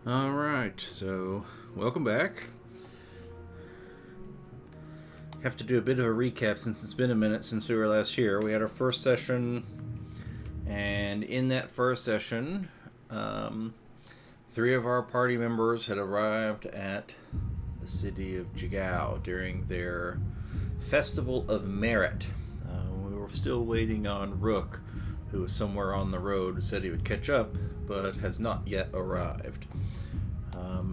All right, so welcome back. Have to do a bit of a recap since it's been a minute since we were last here. We had our first session, and in that first session, three of our party members had arrived at the city of Jigao during their Festival of Merit. We were still waiting on Rook, who was somewhere on the road, said he would catch up, but has not yet arrived.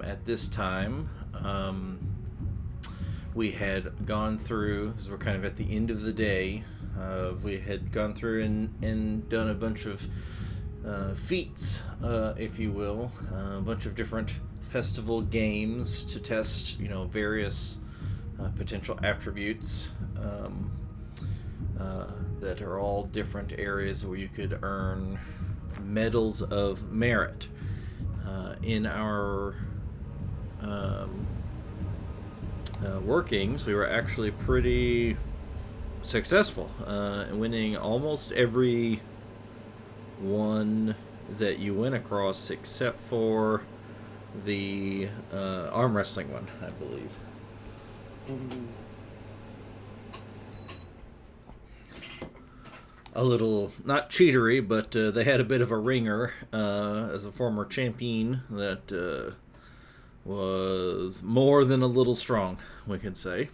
At this time, we had gone through, as we're kind of at the end of the day, we had gone through and done a bunch of feats, if you will, a bunch of different festival games to test, various potential attributes that are all different areas where you could earn medals of merit. In our workings, we were actually pretty successful, winning almost every one that you went across except for the arm wrestling one, I believe. A little, not cheatery, but they had a bit of a ringer as a former champion that was more than a little strong, we could say,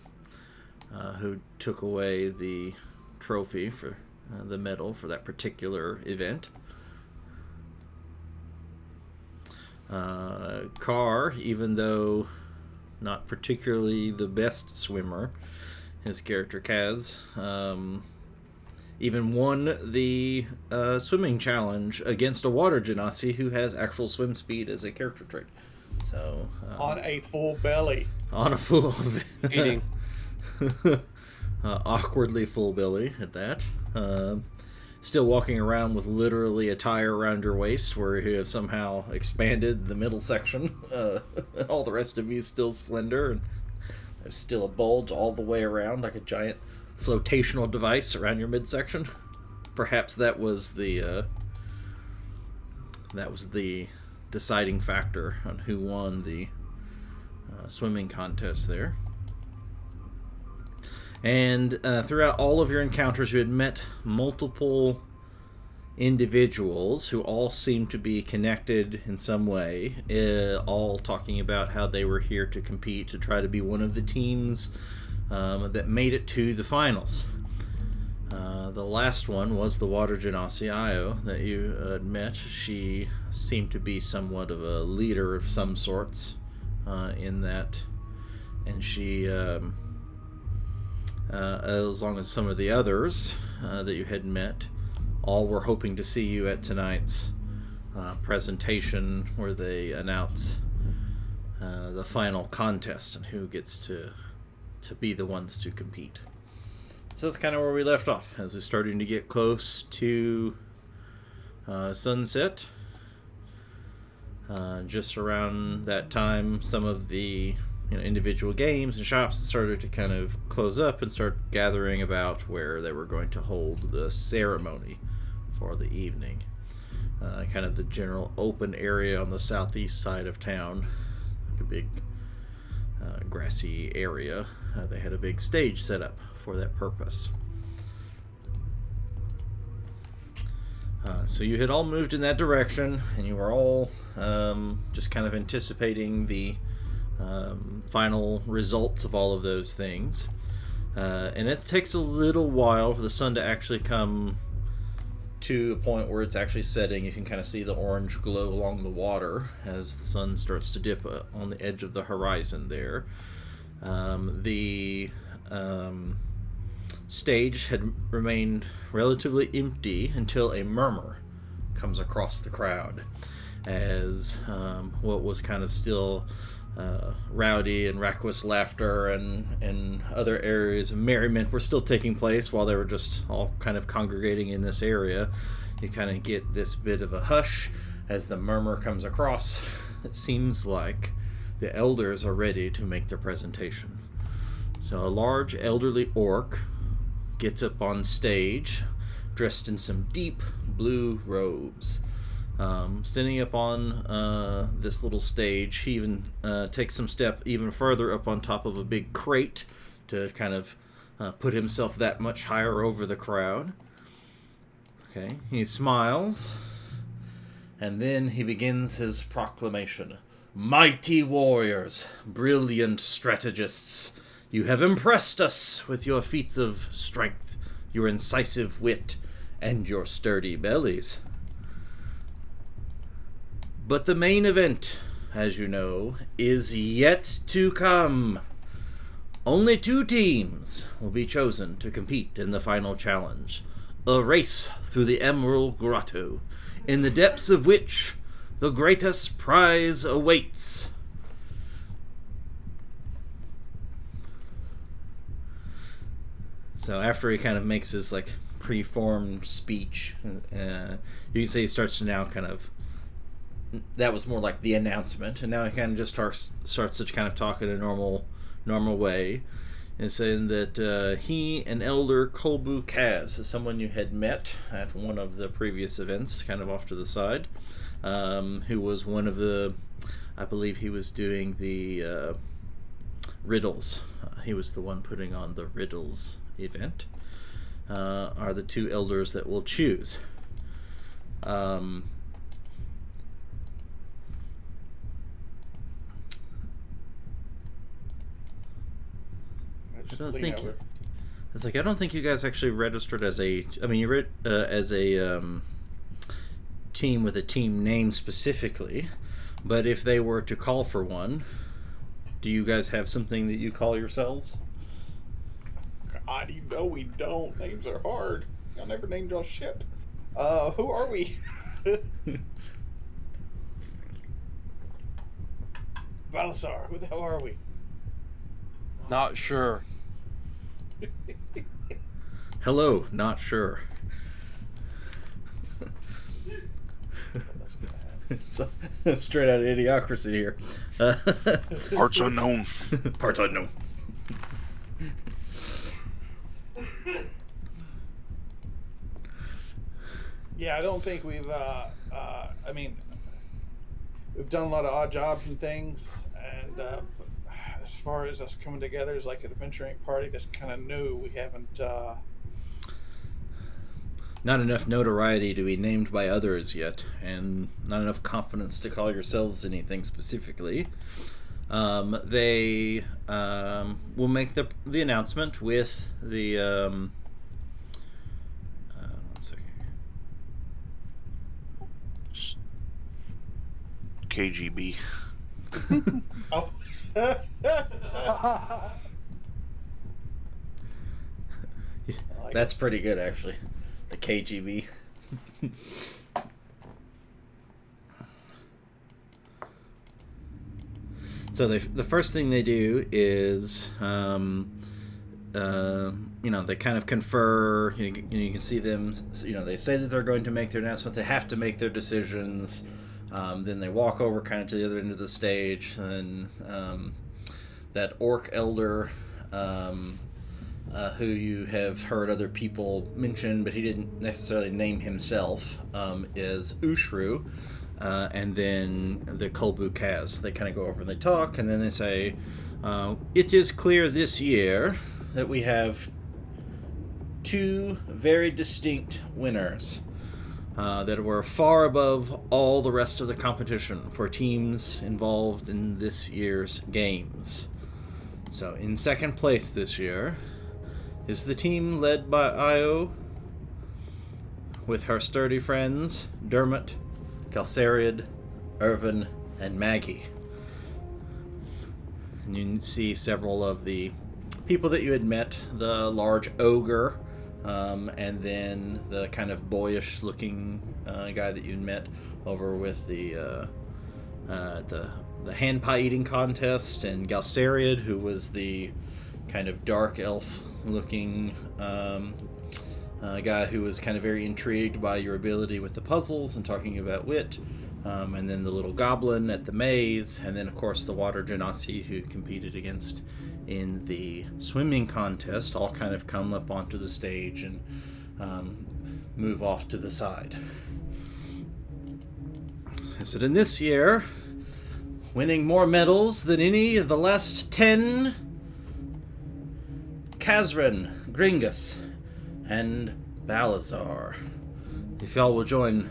who took away the trophy for the medal for that particular event. Carr, even though not particularly the best swimmer, his character Kaz, even won the swimming challenge against a water genasi who has actual swim speed as a character trait. So on a full belly. On a full Eating. Awkwardly full belly at that. Still walking around with literally a tire around your waist where you have somehow expanded the middle section. All the rest of you still slender, and there's still a bulge all the way around like a giant flotational device around your midsection. Perhaps that was the deciding factor on who won the swimming contest there. And throughout all of your encounters, you had met multiple individuals who all seemed to be connected in some way, all talking about how they were here to compete to try to be one of the teams that made it to the finals. The last one was the Water Genasi Io that you had met. She seemed to be somewhat of a leader of some sorts in that, and she, as long as some of the others that you had met, all were hoping to see you at tonight's presentation where they announce the final contest and who gets to be the ones to compete. So that's kind of where we left off as we're starting to get close to sunset. Just around that time, some of the individual games and shops started to kind of close up and start gathering about where they were going to hold the ceremony for the evening. Kind of the general open area on the southeast side of town, like a big grassy area. They had a big stage set up for that purpose. So you had all moved in that direction, and you were all just kind of anticipating the final results of all of those things. And it takes a little while for the sun to actually come to a point where it's actually setting. You can kind of see the orange glow along the water as the sun starts to dip on the edge of the horizon there. The stage had remained relatively empty until a murmur comes across the crowd as what was kind of still rowdy and raucous laughter and other areas of merriment were still taking place while they were just all kind of congregating in this area. You kind of get this bit of a hush as the murmur comes across. It seems like the elders are ready to make their presentation. So a large elderly orc gets up on stage, dressed in some deep blue robes, Standing up on this little stage, he even takes some step even further up on top of a big crate to kind of put himself that much higher over the crowd. Okay, he smiles, and then he begins his proclamation. Mighty warriors, brilliant strategists, you have impressed us with your feats of strength, your incisive wit, and your sturdy bellies. But the main event, as you know, is yet to come. Only 2 teams will be chosen to compete in the final challenge. A race through the Emerald Grotto, in the depths of which the greatest prize awaits. So after he kind of makes his preformed speech, you can say he starts to now kind of, that was more like the announcement, and now he kind of just starts to kind of talk in a normal way, and saying that he and Elder Kolbu Kaz is someone you had met at one of the previous events, kind of off to the side, who was one of the, I believe he was doing the riddles. He was the one putting on the riddles event. Are the 2 elders that we'll choose. I don't think you guys actually registered as a. I mean, you read as a team with a team name specifically, but if they were to call for one, do you guys have something that you call yourselves? God, you know we don't. Names are hard. Y'all never named y'all ship. Who are we? Balasar, who the hell are we? Not sure. Hello, not sure. So, straight out of Idiocracy here. Parts unknown. Parts unknown. Yeah, I don't think we've. I mean, we've done a lot of odd jobs and things, and as far as us coming together as like an adventuring party that's kind of new, we haven't. Not enough notoriety to be named by others yet, and not enough confidence to call yourselves anything specifically. They will make the announcement with the. One second. KGB. Oh. That's pretty good, actually. The KGB. So the first thing they do is, they kind of confer. You can see them. They say that they're going to make their announcement. They have to make their decisions. Then they walk over kind of to the other end of the stage, and that orc elder. Who you have heard other people mention, but he didn't necessarily name himself, is Ushru, and then the Kolbu Kaz. They kind of go over and they talk, and then they say, it is clear this year that we have 2 very distinct winners that were far above all the rest of the competition for teams involved in this year's games. So in second place this year is the team led by Io, with her sturdy friends Dermot, Calcariad, Irvin, and Maggie. And you can see several of the people that you had met, the large ogre, and then the kind of boyish looking guy that you'd met over with the hand pie eating contest, and Calcariad, who was the kind of dark elf looking guy who was kind of very intrigued by your ability with the puzzles and talking about wit, and then the little goblin at the maze, and then of course the water genasi who competed against in the swimming contest, all kind of come up onto the stage and move off to the side. said, and this year, winning more medals than any of the last 10, Kazran, Gringus, and Balazar. If y'all will join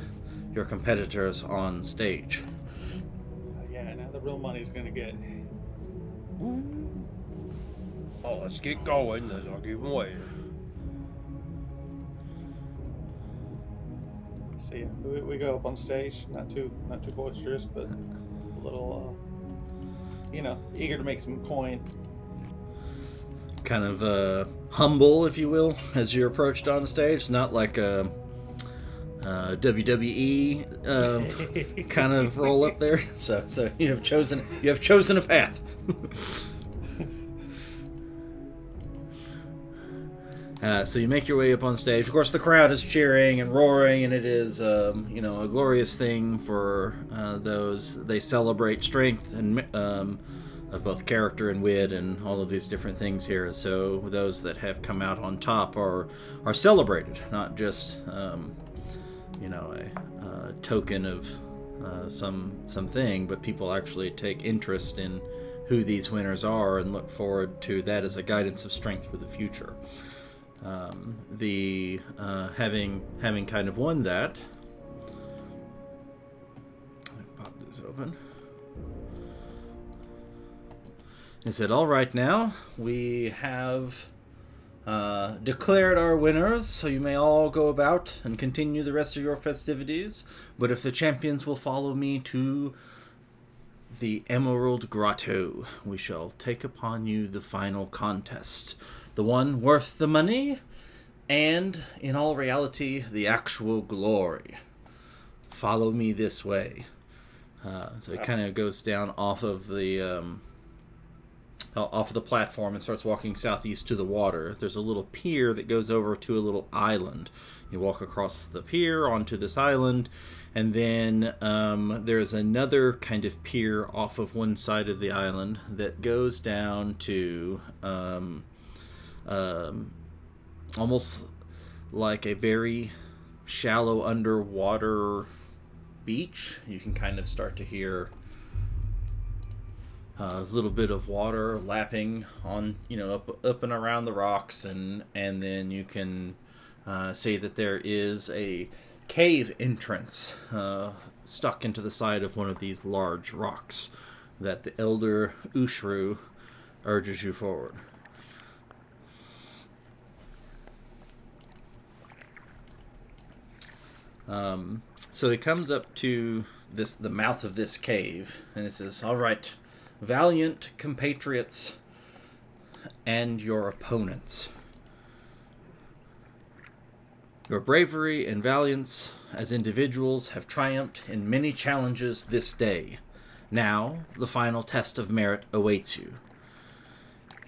your competitors on stage. Yeah, now the real money's gonna get. Oh, let's get going. I'll give them away. So yeah, we go up on stage, not too boisterous, but a little, eager to make some coin. Kind of humble, if you will, as you're approached on the stage. It's not like a WWE kind of roll up there. So you have chosen a path. So you make your way up on stage. Of course, the crowd is cheering and roaring, and it is, a glorious thing for those. They celebrate strength and of both character and wit, and all of these different things here. So those that have come out on top are celebrated, not just a token of something, but people actually take interest in who these winners are and look forward to that as a guidance of strength for the future. Having kind of won that, let me pop this open. He said, all right, now we have declared our winners, so you may all go about and continue the rest of your festivities, but if the champions will follow me to the Emerald Grotto, we shall take upon you the final contest. The one worth the money, and, in all reality, the actual glory. Follow me this way. So he kind of goes down off of the platform and starts walking southeast to the water. There's a little pier that goes over to a little island. You walk across the pier onto this island, and then there's another kind of pier off of one side of the island that goes down to almost like a very shallow underwater beach. You can kind of start to hear a little bit of water lapping on, up and around the rocks, and then you can see that there is a cave entrance stuck into the side of one of these large rocks that the elder Ushru urges you forward. So he comes up to the mouth of this cave, and it says, all right, valiant compatriots and your opponents. Your bravery and valiance as individuals have triumphed in many challenges this day. Now, the final test of merit awaits you.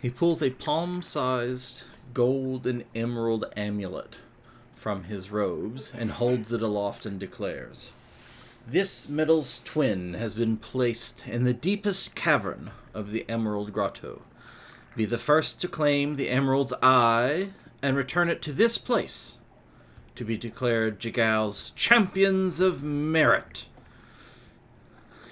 He pulls a palm-sized gold and emerald amulet from his robes and holds it aloft and declares, this medal's twin has been placed in the deepest cavern of the Emerald Grotto. Be the first to claim the emerald's eye and return it to this place to be declared Jagal's Champions of Merit.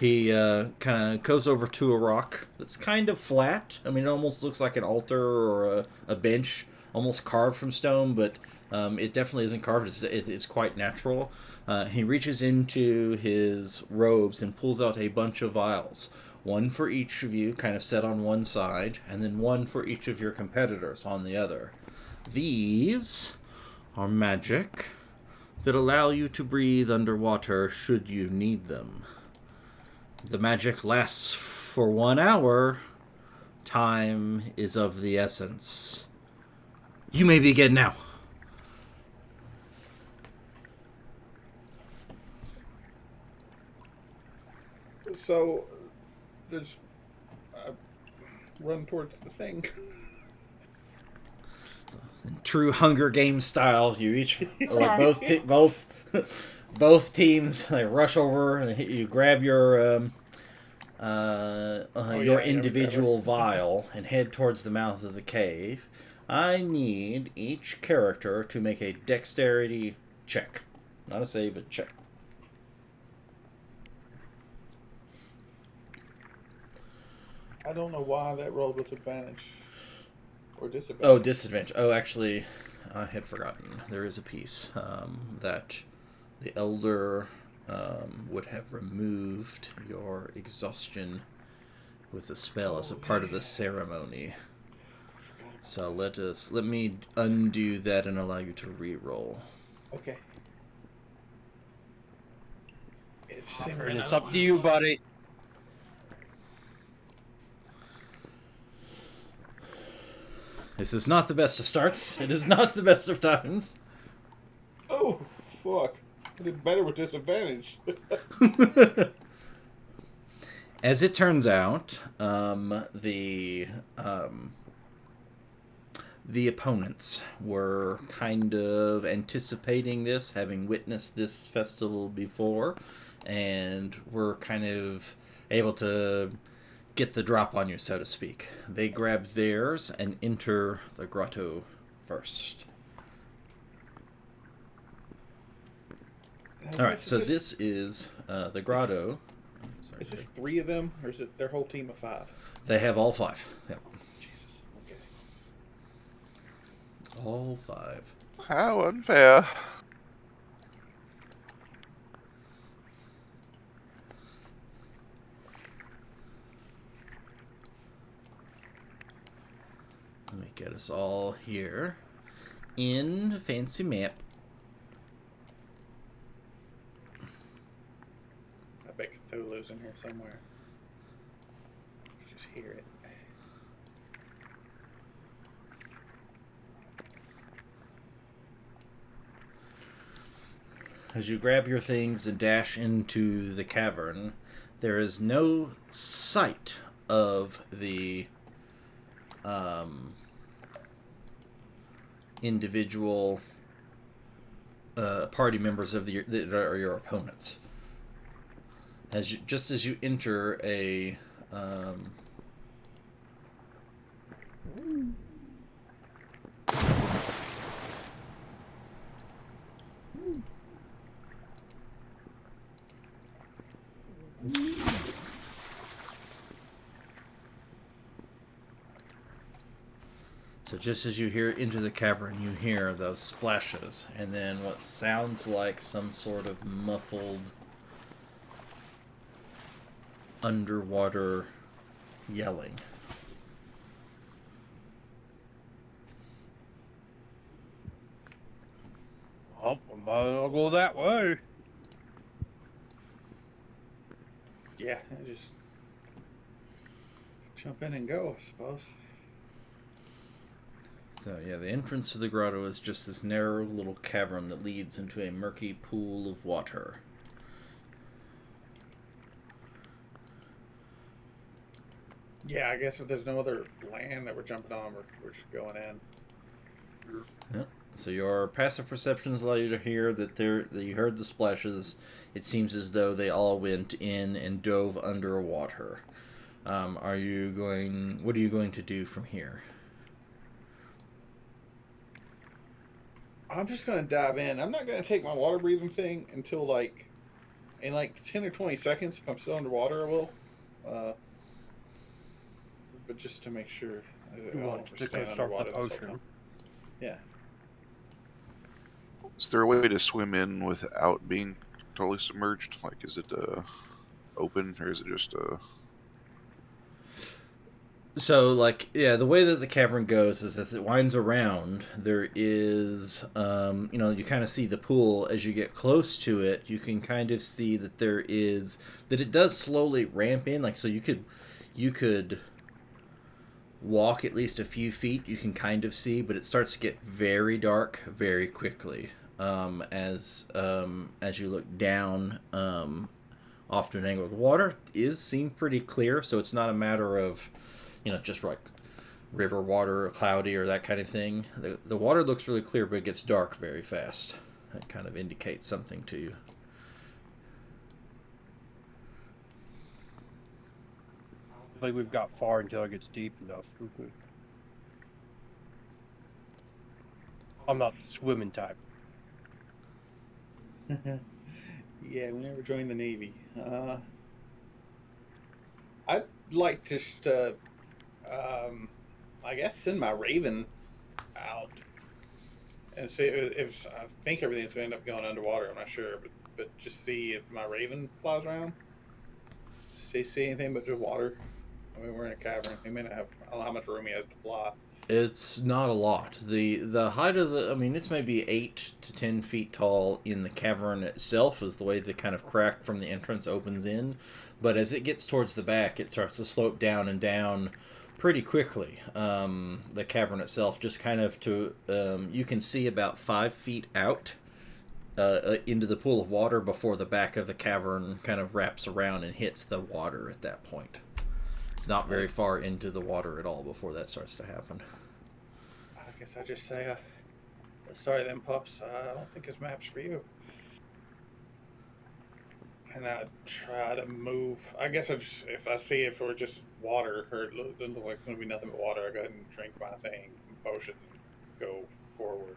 He kind of goes over to a rock that's kind of flat. I mean, it almost looks like an altar or a bench, almost carved from stone, but it definitely isn't carved. It's quite natural. He reaches into his robes and pulls out a bunch of vials. One for each of you, kind of set on one side, and then one for each of your competitors on the other. These are magic that allow you to breathe underwater should you need them. The magic lasts for 1 hour. Time is of the essence. You may begin now. So, there's run towards the thing. True Hunger Games style, you each like both teams they rush over. And you grab your individual vial and head towards the mouth of the cave. I need each character to make a dexterity check, not a save, a check. I don't know why that rolled with advantage or Oh, disadvantage. disadvantage. Oh, actually, I had forgotten. There is a piece that the elder would have removed your exhaustion with the spell as a part of the ceremony. So let me undo that and allow you to re-roll. Okay. It's And it's up to you, buddy. This is not the best of starts. It is not the best of times. Oh, fuck. I did better with disadvantage. As it turns out, the opponents were kind of anticipating this, having witnessed this festival before, and were kind of able to get the drop on you, so to speak. They grab theirs and enter the grotto first. All right, so this is the grotto. Sorry, Is this 3 of them, or is it their whole team of 5? They have all 5. Yep. Jesus. Okay. All 5. How unfair. Let me get us all here in the fancy map. I bet Cthulhu's in here somewhere. I can just hear it. As you grab your things and dash into the cavern, there is no sight of the individual party members of that are your opponents. Just as you enter a So just as you hear into the cavern, you hear those splashes, and then what sounds like some sort of muffled underwater yelling. Oh, I'll go that way. Yeah, I just jump in and go, I suppose. So yeah, the entrance to the grotto is just this narrow little cavern that leads into a murky pool of water. Yeah, I guess if there's no other land that we're jumping on, we're just going in. Yep. So your passive perceptions allow you to hear that you heard the splashes. It seems as though they all went in and dove underwater. What are you going to do from here? I'm just going to dive in. I'm not going to take my water breathing thing until in 10 or 20 seconds. If I'm still underwater, I will. But just to make sure. You want to go start the potion. Yeah. Is there a way to swim in without being totally submerged? Like, is it open, or is it just So, the way that the cavern goes is as it winds around, there is, you kind of see the pool. As you get close to it, you can kind of see that that it does slowly ramp in. So you could walk at least a few feet, you can kind of see, but it starts to get very dark very quickly. As you look down, off to an angle, the water seems pretty clear, so it's not a matter of just like river water or cloudy or that kind of thing. The water looks really clear, but it gets dark very fast. That kind of indicates something to you. I think we've got far until it gets deep enough. I'm not the swimming type. Yeah, we never joined the Navy. like just to, I guess, send my Raven out and see if I think everything's going to end up going underwater. I'm not sure, but just see if my Raven flies around. See anything but just water. I mean, we're in a cavern. He may not have. I don't know how much room he has to fly. It's not a lot. The height of the, I mean, it's maybe 8 to 10 feet tall in the cavern itself, is the way the kind of crack from the entrance opens in. But as it gets towards the back, it starts to slope down and down pretty quickly. The cavern itself just kind of you can see about 5 feet out into the pool of water before the back of the cavern kind of wraps around and hits the water at that point. It's not very far into the water at all before that starts to happen. I guess I just say, sorry then, pups. I don't think this map's for you. And I try to move. I guess if I see if we're just water, or it doesn't look like it's going to be nothing but water, I go ahead and drink my thing, potion, and go forward.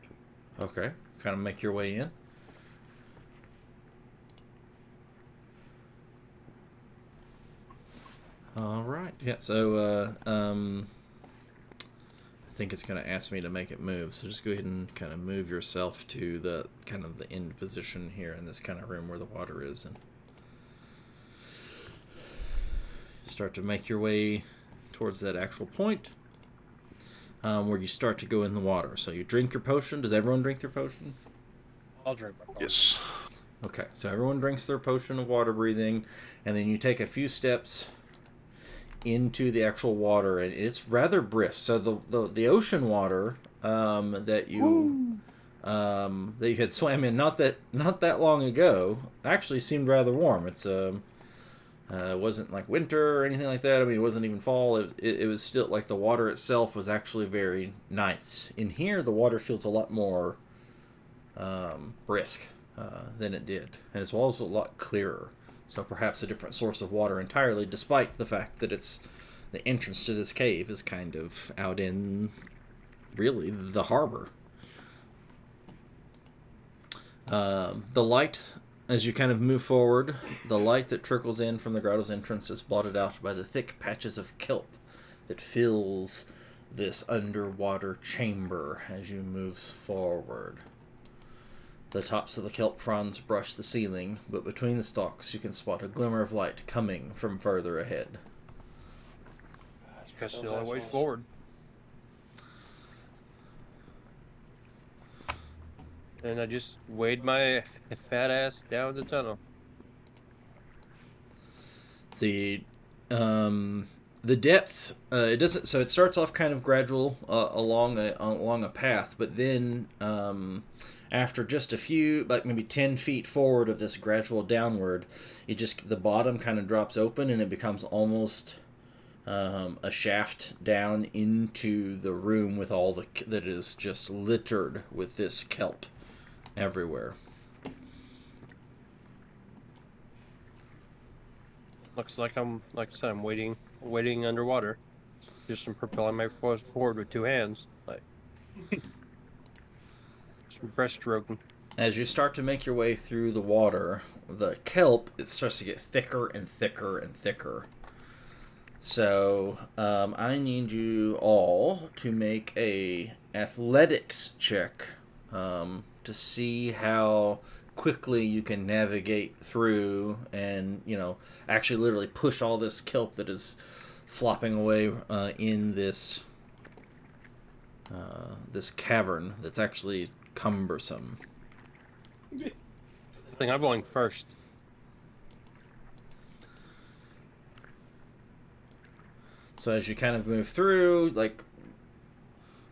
Okay. Kind of make your way in. All right. Yeah. So I think it's going to ask me to make it move. So just go ahead and kind of move yourself to the kind of the end position here in this kind of room where the water is, and start to make your way towards that actual point where you start to go in the water. So you drink your potion. Does everyone drink their potion? I'll drink my potion. Yes. Okay. So everyone drinks their potion of water breathing, and then you take a few steps into the actual water, and it's rather brisk. So the ocean water that you had swam in not that long ago actually seemed rather warm. It's wasn't like winter or anything like that. I mean, it wasn't even fall. It was still like the water itself was actually very nice. In here, the water feels a lot more brisk than it did, and it's also a lot clearer. So perhaps a different source of water entirely, despite the fact that it's the entrance to this cave is kind of out in, really, the harbor. The light, as you kind of move forward, the light that trickles in from the grotto's entrance is blotted out by the thick patches of kelp that fills this underwater chamber as you move forward. The tops of the kelp fronds brush the ceiling, but between the stalks you can spot a glimmer of light coming from further ahead. Guess the only way forward. And I just wade my fat ass down the tunnel. The depth, it doesn't. So it starts off kind of gradual along a path, but then after just a few, like maybe 10 feet forward of this gradual downward, the bottom kind of drops open and it becomes almost a shaft down into the room with all that is just littered with this kelp everywhere. Looks like like I said, I'm wading underwater. Just propelling my forward with two hands, like some breaststroking. As you start to make your way through the water, the kelp, it starts to get thicker and thicker and thicker. So I need you all to make a athletics check to see how quickly you can navigate through and, actually literally push all this kelp that is flopping away in this this cavern that's actually cumbersome. I think I'm going first. So as you kind of move through, like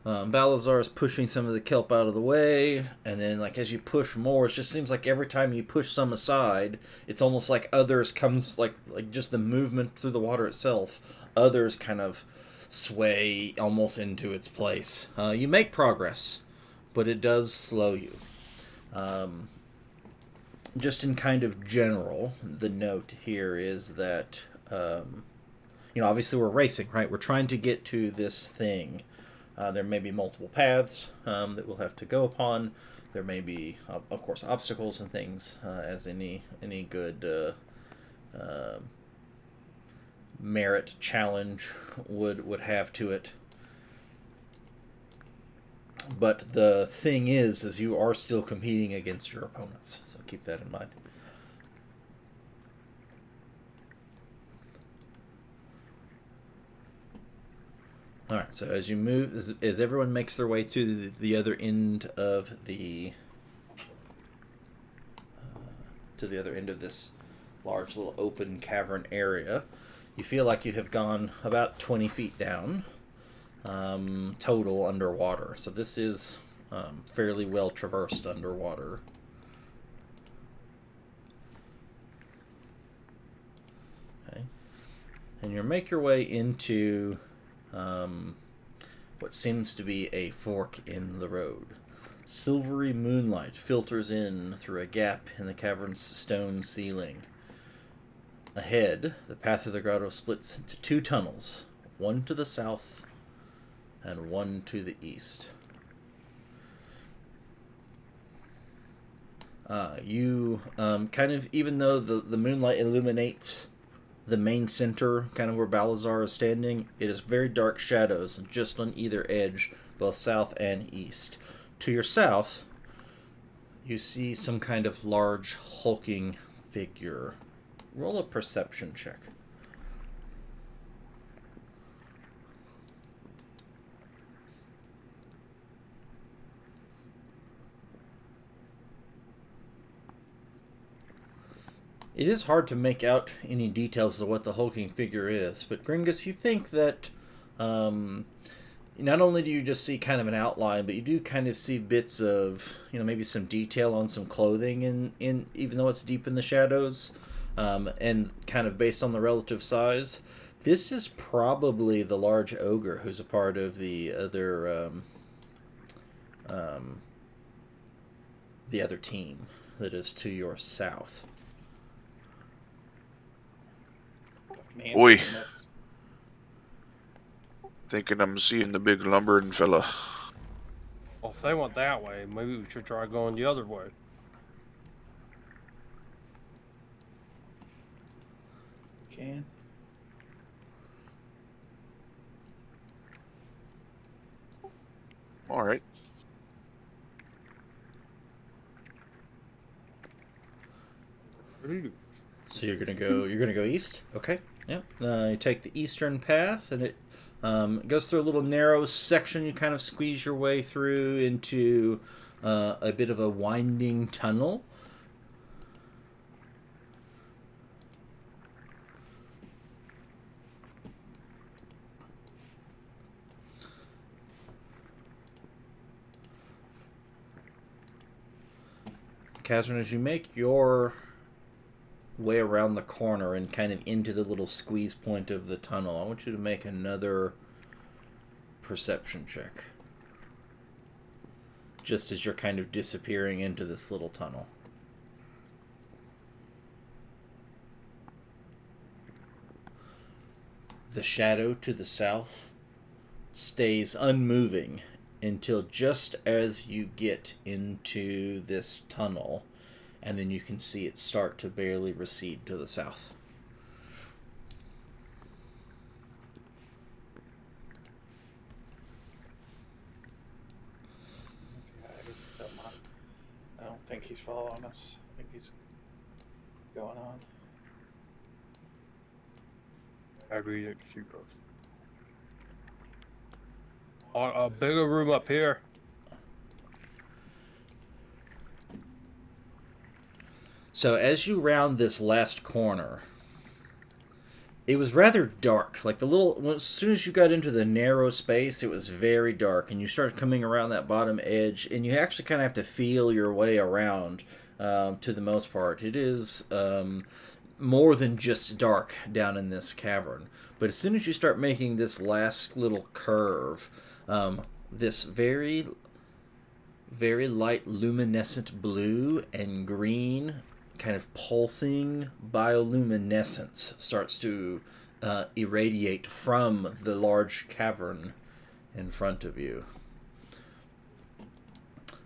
Balazar is pushing some of the kelp out of the way, and then like as you push more, it just seems like every time you push some aside, it's almost like others comes like just the movement through the water itself. Others kind of sway almost into its place. You make progress, but it does slow you. Just in kind of general, the note here is that obviously we're racing, right? We're trying to get to this thing. There may be multiple paths that we'll have to go upon. There may be, of course, obstacles and things, as any good merit challenge would have to it. But the thing is you are still competing against your opponents, so keep that in mind. All right, so as you move, as everyone makes their way to the other end of the this large little open cavern area, you feel like you have gone about 20 feet down. Total underwater. So this is fairly well traversed underwater. Okay. And you make your way into what seems to be a fork in the road. Silvery moonlight filters in through a gap in the cavern's stone ceiling. Ahead, the path of the grotto splits into two tunnels, one to the south and one to the east. You kind of, even though the moonlight illuminates the main center, kind of where Balazar is standing, it is very dark shadows just on either edge, both south and east. To your south, you see some kind of large hulking figure. Roll a perception check. It is hard to make out any details of what the hulking figure is, but Gringus, you think that not only do you just see kind of an outline, but you do kind of see bits of, maybe some detail on some clothing in even though it's deep in the shadows, and kind of based on the relative size. This is probably the large ogre who's a part of the other team that is to your south. Oi. Thinking I'm seeing the big lumbering fella. Well, if they went that way, maybe we should try going the other way. Can. All right. So you're gonna go east. Okay. Yep. You take the eastern path, and it goes through a little narrow section. You kind of squeeze your way through into a bit of a winding tunnel. Catherine, as you make your way around the corner and kind of into the little squeeze point of the tunnel, I want you to make another perception check. Just as you're kind of disappearing into this little tunnel. The shadow to the south stays unmoving until just as you get into this tunnel, and then you can see it start to barely recede to the south. I don't think he's following us. I think he's going on. I agree that she goes. A bigger room up here. So as you round this last corner, it was rather dark. Like as soon as you got into the narrow space, it was very dark, and you started coming around that bottom edge, and you actually kind of have to feel your way around. To the most part, it is more than just dark down in this cavern. But as soon as you start making this last little curve, this very, very light luminescent blue and green kind of pulsing bioluminescence starts to irradiate from the large cavern in front of you.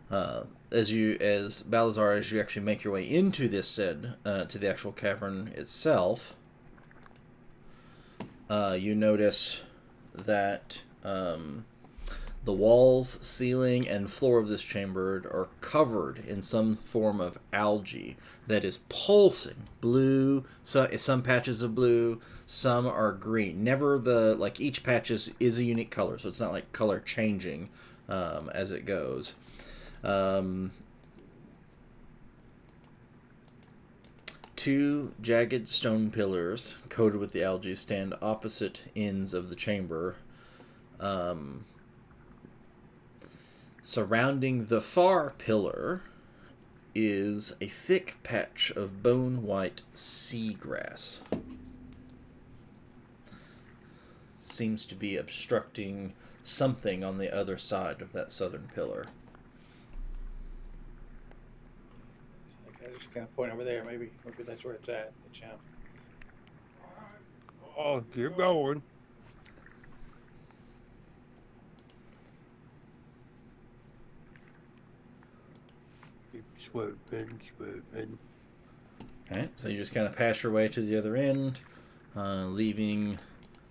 As Balazar, as you actually make your way into this to the actual cavern itself, you notice that the walls, ceiling, and floor of this chamber are covered in some form of algae that is pulsing blue. Some patches of blue, some are green. Never each patch is a unique color, so it's not like color changing as it goes. Two jagged stone pillars coated with the algae stand opposite ends of the chamber. Surrounding the far pillar is a thick patch of bone-white seagrass. Seems to be obstructing something on the other side of that southern pillar. I just kind of point over there. Maybe that's where it's at. Oh, keep going. Keep swooping. Okay, so you just kind of pass your way to the other end, leaving.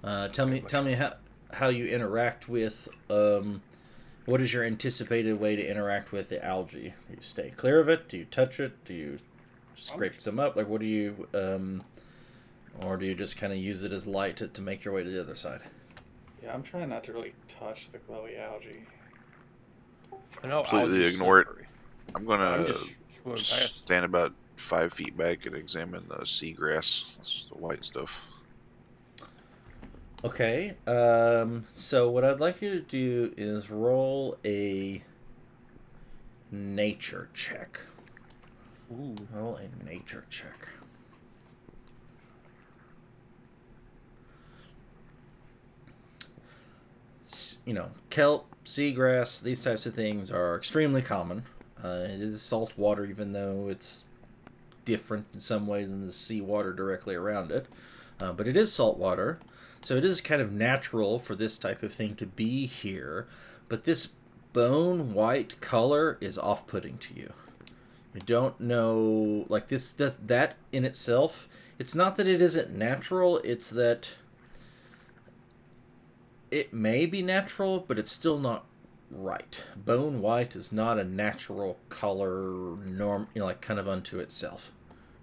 Tell me how you interact with. What is your anticipated way to interact with the algae? Do you stay clear of it? Do you touch it? Do you scrape some up? Like, what do you, or do you just kind of use it as light to make your way to the other side? Yeah, I'm trying not to really touch the glowy algae. I know Completely algae's ignore it. slippery. I'm gonna I'm just swimming past. stand about 5 feet back and examine the seagrass. That's the white stuff. Okay. So what I'd like you to do is roll a nature check. Ooh. Roll a nature check. Kelp, seagrass, these types of things are extremely common. It is salt water, even though it's different in some way than the seawater directly around it. But it is salt water, so it is kind of natural for this type of thing to be here. But this bone white color is off-putting to you. You don't know, this does that in itself. It's not that it isn't natural, it's that it may be natural, but it's still not right. Bone white is not a natural color kind of unto itself.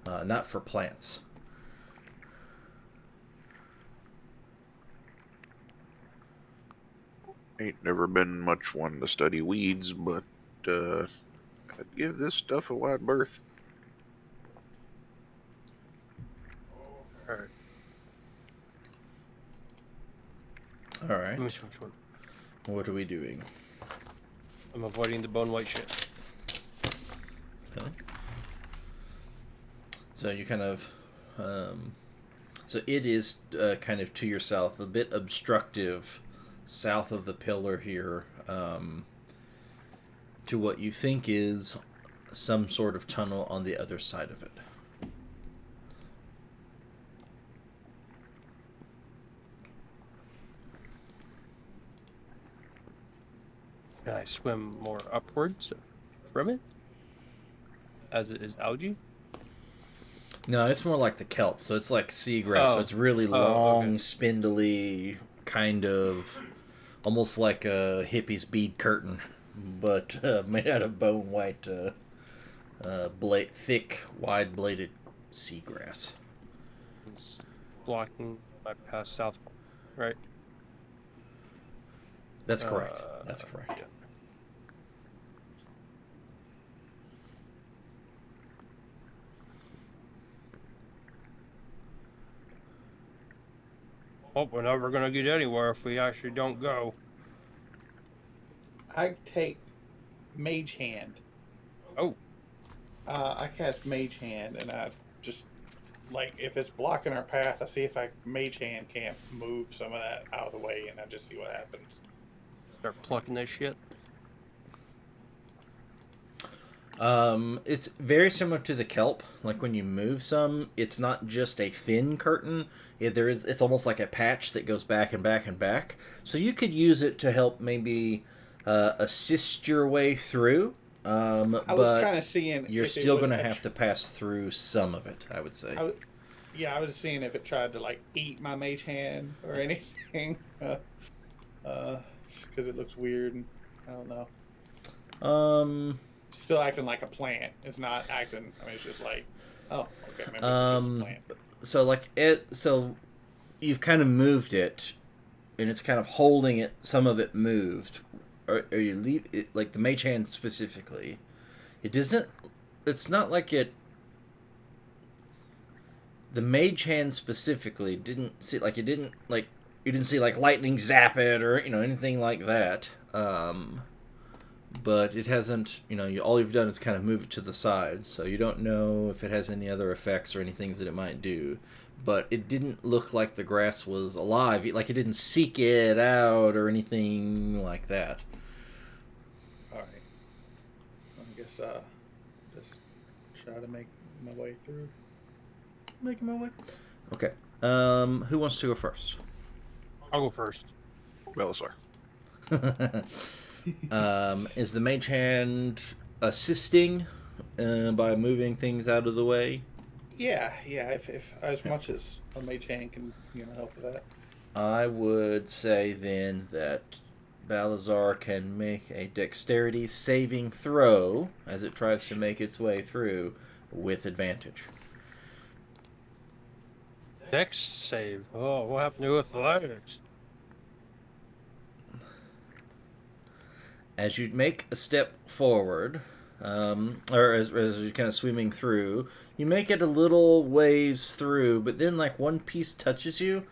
Not for plants. Ain't never been much one to study weeds, but I'd give this stuff a wide berth. Alright. All right. Let me see which one. What are we doing? I'm avoiding the bone white shit. Okay. So you kind of, so it is kind of to your south, a bit obstructive, south of the pillar here, to what you think is some sort of tunnel on the other side of it. Can I swim more upwards from it? As it is algae? No, it's more like the kelp. So it's like seagrass. So it's really long, okay. spindly, kind of almost like a hippie's bead curtain, but made out of bone white, thick, wide-bladed seagrass. It's blocking my path south, right? That's correct. That's correct. Yeah. Well, we're never gonna get anywhere if we actually don't go. I take Mage Hand. Oh. I cast Mage Hand, and I just, if it's blocking our path, I see if Mage Hand can't move some of that out of the way, and I just see what happens. Start plucking this shit. It's very similar to the kelp. Like when you move some, it's not just a thin curtain. It's almost like a patch that goes back and back and back. So you could use it to help maybe assist your way through. I was kind of seeing you're still going to have to pass through some of it, I would say. Yeah, I was seeing if it tried to like eat my mage hand or anything. Because it looks weird and I don't know. Still acting like a plant. It's not acting. I mean, it's just like, oh, okay, maybe it's just a plant. So like so you've kind of moved it, and it's kind of holding it. Some of it moved, or you leave it like the mage hand specifically. It doesn't. It's not like it. The mage hand specifically didn't see like it didn't like you didn't see like lightning zap it or anything like that. But it hasn't. All you've done is kind of move it to the side, so you don't know if it has any other effects or any things that it might do. But it didn't look like the grass was alive. Like it didn't seek it out or anything like that. All right. I guess just try to make my way through. Making my way. Okay. Who wants to go first? I'll go first. Belisar. Is the mage hand assisting by moving things out of the way? Yeah. If as much as a mage hand can help with that. I would say then that Balazar can make a dexterity saving throw as it tries to make its way through with advantage. Dex save. Oh, what happened to athletics? As you make a step forward, or as you're kind of swimming through, you make it a little ways through, but then like one piece touches you,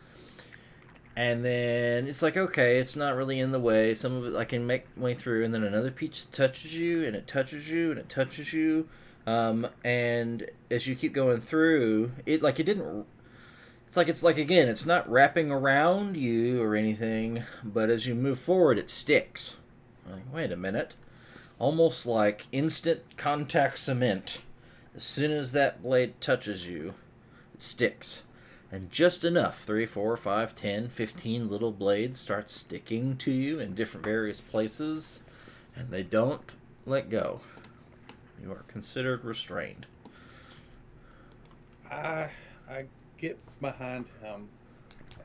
and then it's like, okay, it's not really in the way. Some of it I can make my way through, and then another piece touches you, and it touches you, and it touches you, and as you keep going through, it didn't. It's like again, it's not wrapping around you or anything, but as you move forward, it sticks. Like, wait a minute. Almost like instant contact cement. As soon as that blade touches you, it sticks. And just enough, 3, 4, 5, 10, 15 little blades start sticking to you in different various places, and they don't let go. You are considered restrained. I get behind him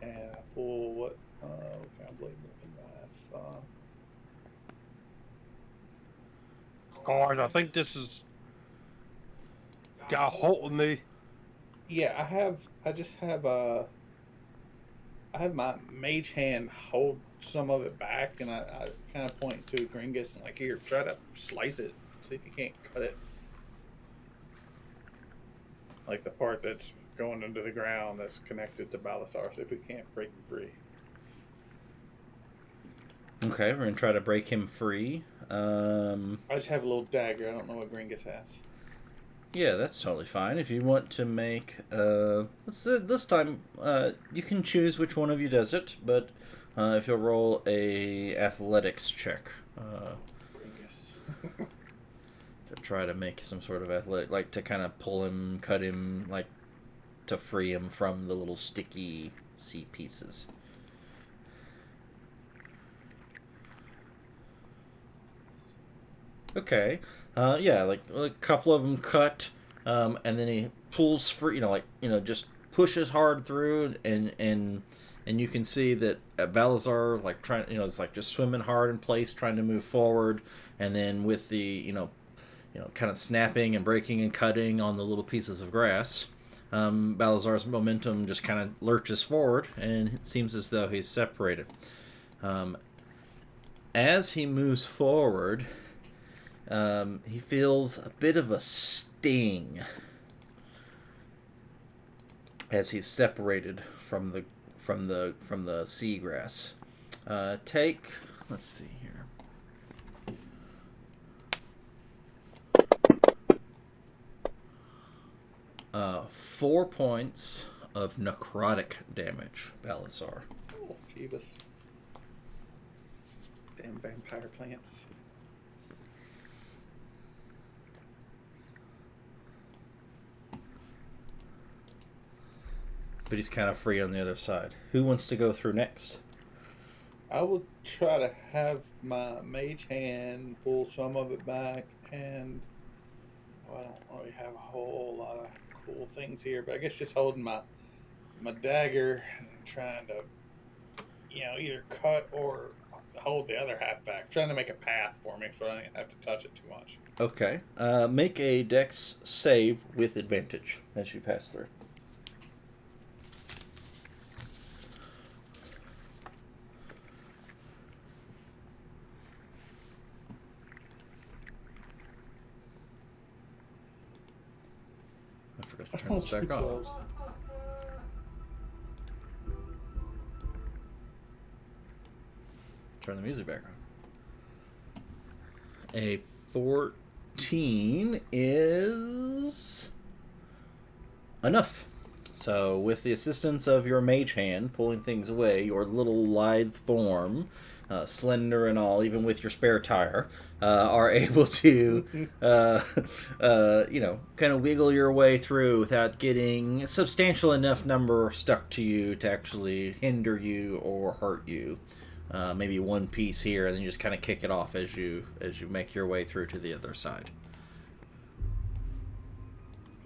and I pull what kind of blade weapon do I have? Guys, I think this is got a hold of me. Yeah, I have my mage hand hold some of it back, and I kind of point to Gringus and like, here, try to slice it. See if you can't cut it. Like the part that's going into the ground that's connected to Balasar, so if we can't break him free. Okay, we're going to try to break him free. I just have a little dagger. I don't know what Gringus has. Yeah, that's totally fine. If you want to make, this time, you can choose which one of you does it, but if you'll roll a athletics check, Gringus. to try to make some sort of athletic, like to kind of pull him, cut him, like to free him from the little sticky sea pieces. Okay. Yeah, like a couple of them cut, and then he pulls free. Just pushes hard through, and you can see that Balazar like trying, it's like just swimming hard in place, trying to move forward, and then with the kind of snapping and breaking and cutting on the little pieces of grass, Balazar's momentum just kind of lurches forward, and it seems as though he's separated. As he moves forward. He feels a bit of a sting as he's separated from the seagrass. Let's see here. 4 points of necrotic damage, Balazar. Oh, Jeebus. Damn vampire plants. But he's kind of free on the other side. Who wants to go through next? I will try to have my mage hand pull some of it back, and I don't don't really have a whole lot of cool things here, but I guess just holding my dagger and trying to, either cut or hold the other half back, trying to make a path for me so I don't have to touch it too much. Okay. Make a dex save with advantage as you pass through. I forgot to turn this back on. Turn the music back on. A 14 is enough. So, with the assistance of your mage hand pulling things away, your little lithe form, slender and all, even with your spare tire, are able to, kind of wiggle your way through without getting a substantial enough number stuck to you to actually hinder you or hurt you. Maybe one piece here, and then you just kind of kick it off as you make your way through to the other side.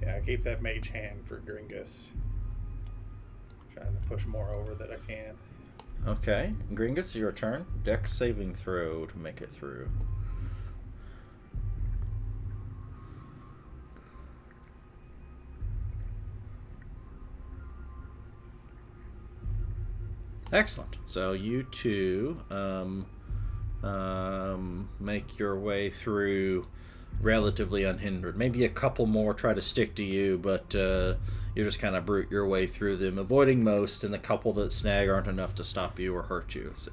Yeah, I keep that mage hand for Gringus. Trying to push more over that I can. Okay, Gringus, your turn. Dex saving throw to make it through. Excellent. So you two make your way through relatively unhindered. Maybe a couple more try to stick to you, but you just kind of brute your way through them, avoiding most, and the couple that snag aren't enough to stop you or hurt you. So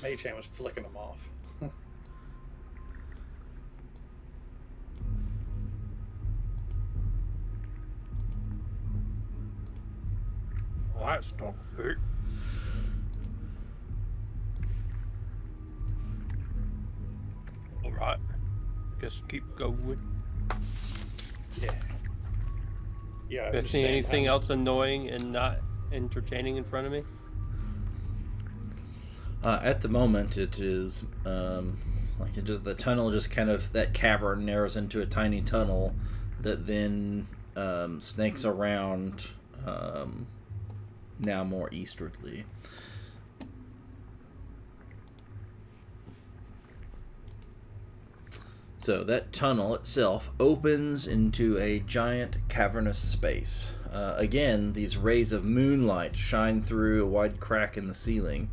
Mage hand was flicking them off. That's not hurt. Alright. Just keep going. Yeah. Yeah. I You see understand anything how- else annoying and not entertaining in front of me? at the moment, it is like it just the tunnel just kind of that cavern narrows into a tiny tunnel that then snakes around now more eastwardly. So that tunnel itself opens into a giant cavernous space. Again, these rays of moonlight shine through a wide crack in the ceiling,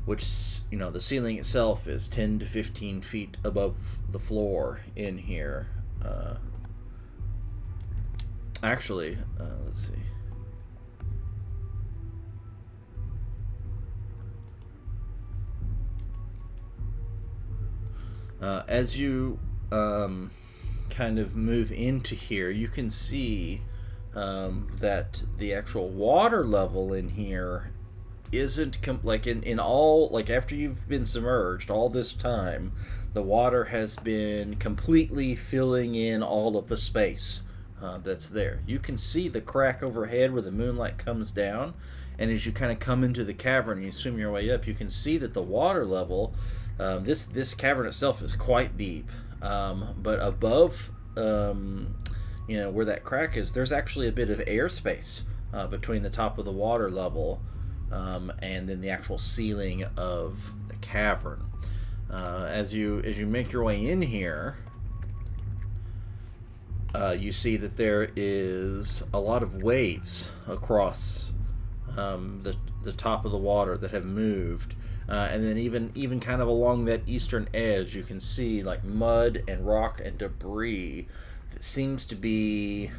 which, the ceiling itself is 10 to 15 feet above the floor in here. Actually, let's see. As you kind of move into here, you can see that the actual water level in here isn't like in all, like after you've been submerged all this time, the water has been completely filling in all of the space that's there. You can see the crack overhead where the moonlight comes down, and as you kind of come into the cavern and you swim your way up, you can see that the water level, this cavern itself is quite deep, but above where that crack is, there's actually a bit of airspace between the top of the water level and then the actual ceiling of the cavern. As you make your way in here, you see that there is a lot of waves across the top of the water that have moved. And then even kind of along that eastern edge, you can see like mud and rock and debris that seems to be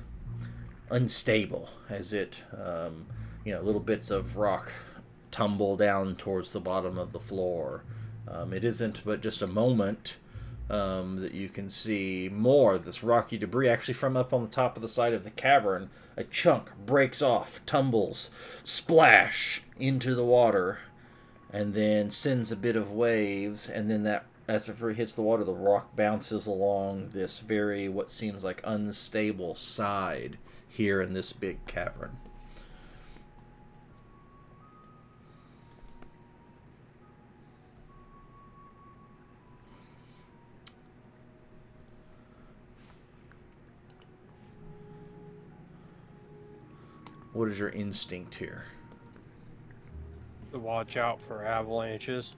unstable as it, little bits of rock tumble down towards the bottom of the floor. It isn't but just a moment that you can see more of this rocky debris. Actually, from up on the top of the side of the cavern, a chunk breaks off, tumbles, splash into the water, and then sends a bit of waves, and then that, as before it hits the water, the rock bounces along this very, what seems like unstable side here in this big cavern. What is your instinct here? To watch out for avalanches.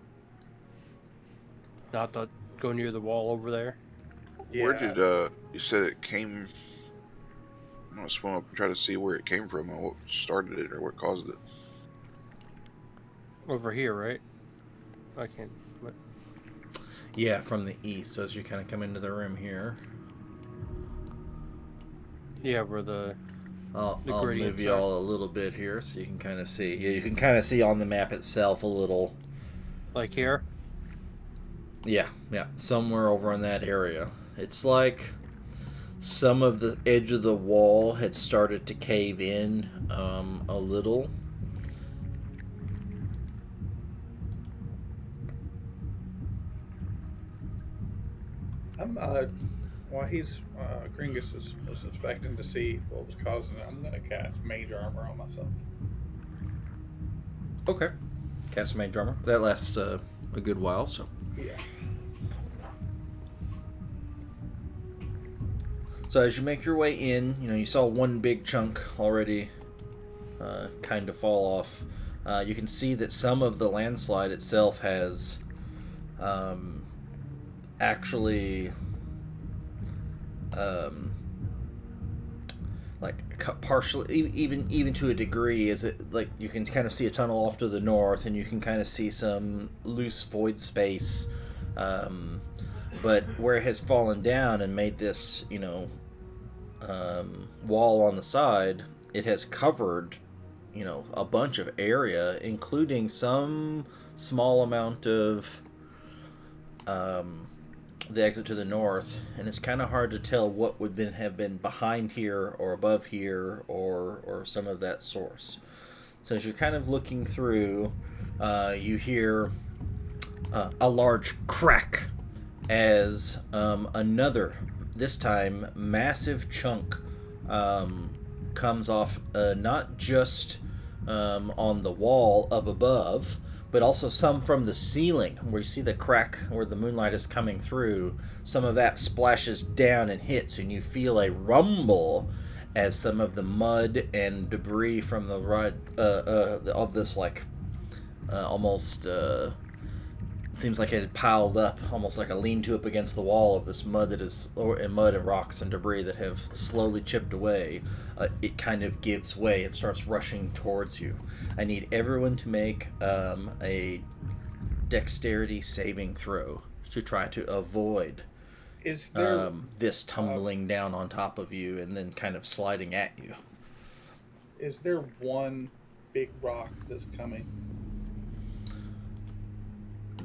Not to go near the wall over there. Where did you said it came? I'm gonna swim up and try to see where it came from and what started it or what caused it. Over here, right? I can't. What? Yeah, from the east. So as you kind of come into the room here, Yeah, where the I'll move gradients you are. all a little bit here so you can kind of see. Yeah, you can kind of see on the map itself a little. like here. Yeah, somewhere over in that area. It's like some of the edge of the wall had started to cave in a little. I'm while he's Gringus was inspecting to see what was causing it. I'm gonna cast Mage Armor on myself. Okay. Cast Mage Armor. That lasts a good while, so. Yeah. So as you make your way in, you saw one big chunk already kind of fall off. You can see that some of the landslide itself has actually like partially, even to a degree, is it like you can kind of see a tunnel off to the north, and you can kind of see some loose void space. But where it has fallen down and made this, wall on the side, it has covered, a bunch of area, including some small amount of the exit to the north, and it's kind of hard to tell what would have been behind here or above here or some of that source. So as you're kind of looking through, you hear a large crack as another, this time massive chunk comes off, not just on the wall up above, but also some from the ceiling where you see the crack where the moonlight is coming through. Some of that splashes down and hits, and you feel a rumble as some of the mud and debris from the of this almost seems like it had piled up, almost like a lean-to up against the wall of this mud mud and rocks and debris that have slowly chipped away. It kind of gives way and starts rushing towards you. I need everyone to make a dexterity saving throw to try to avoid Is there this tumbling down on top of you and then kind of sliding at you. is there one big rock that's coming?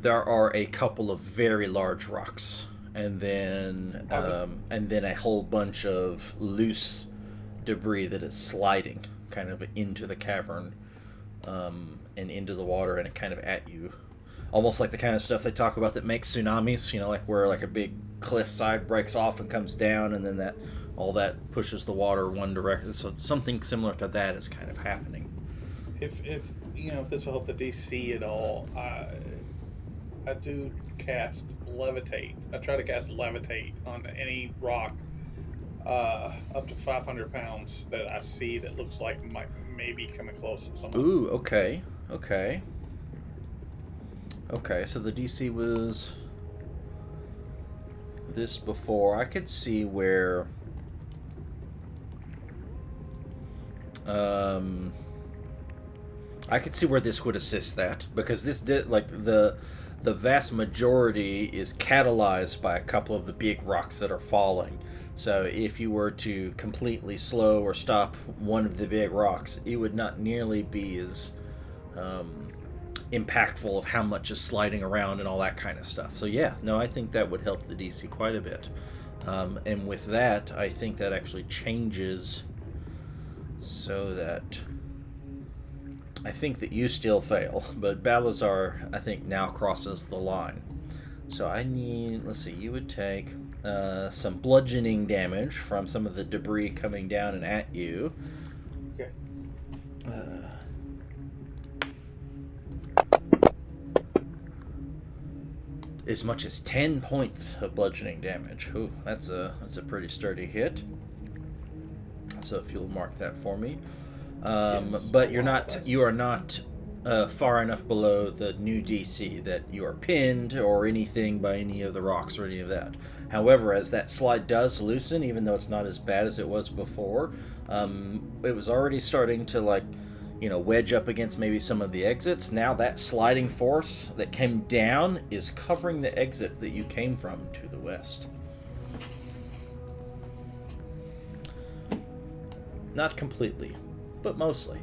There are a couple of very large rocks, and then a whole bunch of loose debris that is sliding kind of into the cavern and into the water and kind of at you. Almost like the kind of stuff they talk about that makes tsunamis, like where like a big cliffside breaks off and comes down, and then all that pushes the water one direction. So something similar to that is kind of happening. If this will help the DC at all, I do cast Levitate. I try to cast Levitate on any rock up to 500 pounds that I see that looks like might maybe coming close to someone. Ooh, okay. So the DC was this before. I could see where this would assist that, because this did the vast majority is catalyzed by a couple of the big rocks that are falling. So if you were to completely slow or stop one of the big rocks, it would not nearly be as impactful of how much is sliding around and all that kind of stuff. So yeah, no, I think that would help the DC quite a bit. And with that, I think that actually changes so that I think that you still fail, but Balazar, I think, now crosses the line. So I need, let's see, you would take some bludgeoning damage from some of the debris coming down and at you. Okay. As much as 10 points of bludgeoning damage. Ooh, that's a pretty sturdy hit. So if you'll mark that for me. Yes, but a you're lot not. less. You are not far enough below the new DC that you are pinned or anything by any of the rocks or any of that. However, as that slide does loosen, even though it's not as bad as it was before, it was already starting to wedge up against maybe some of the exits. Now that sliding force that came down is covering the exit that you came from to the west. Not completely, but mostly.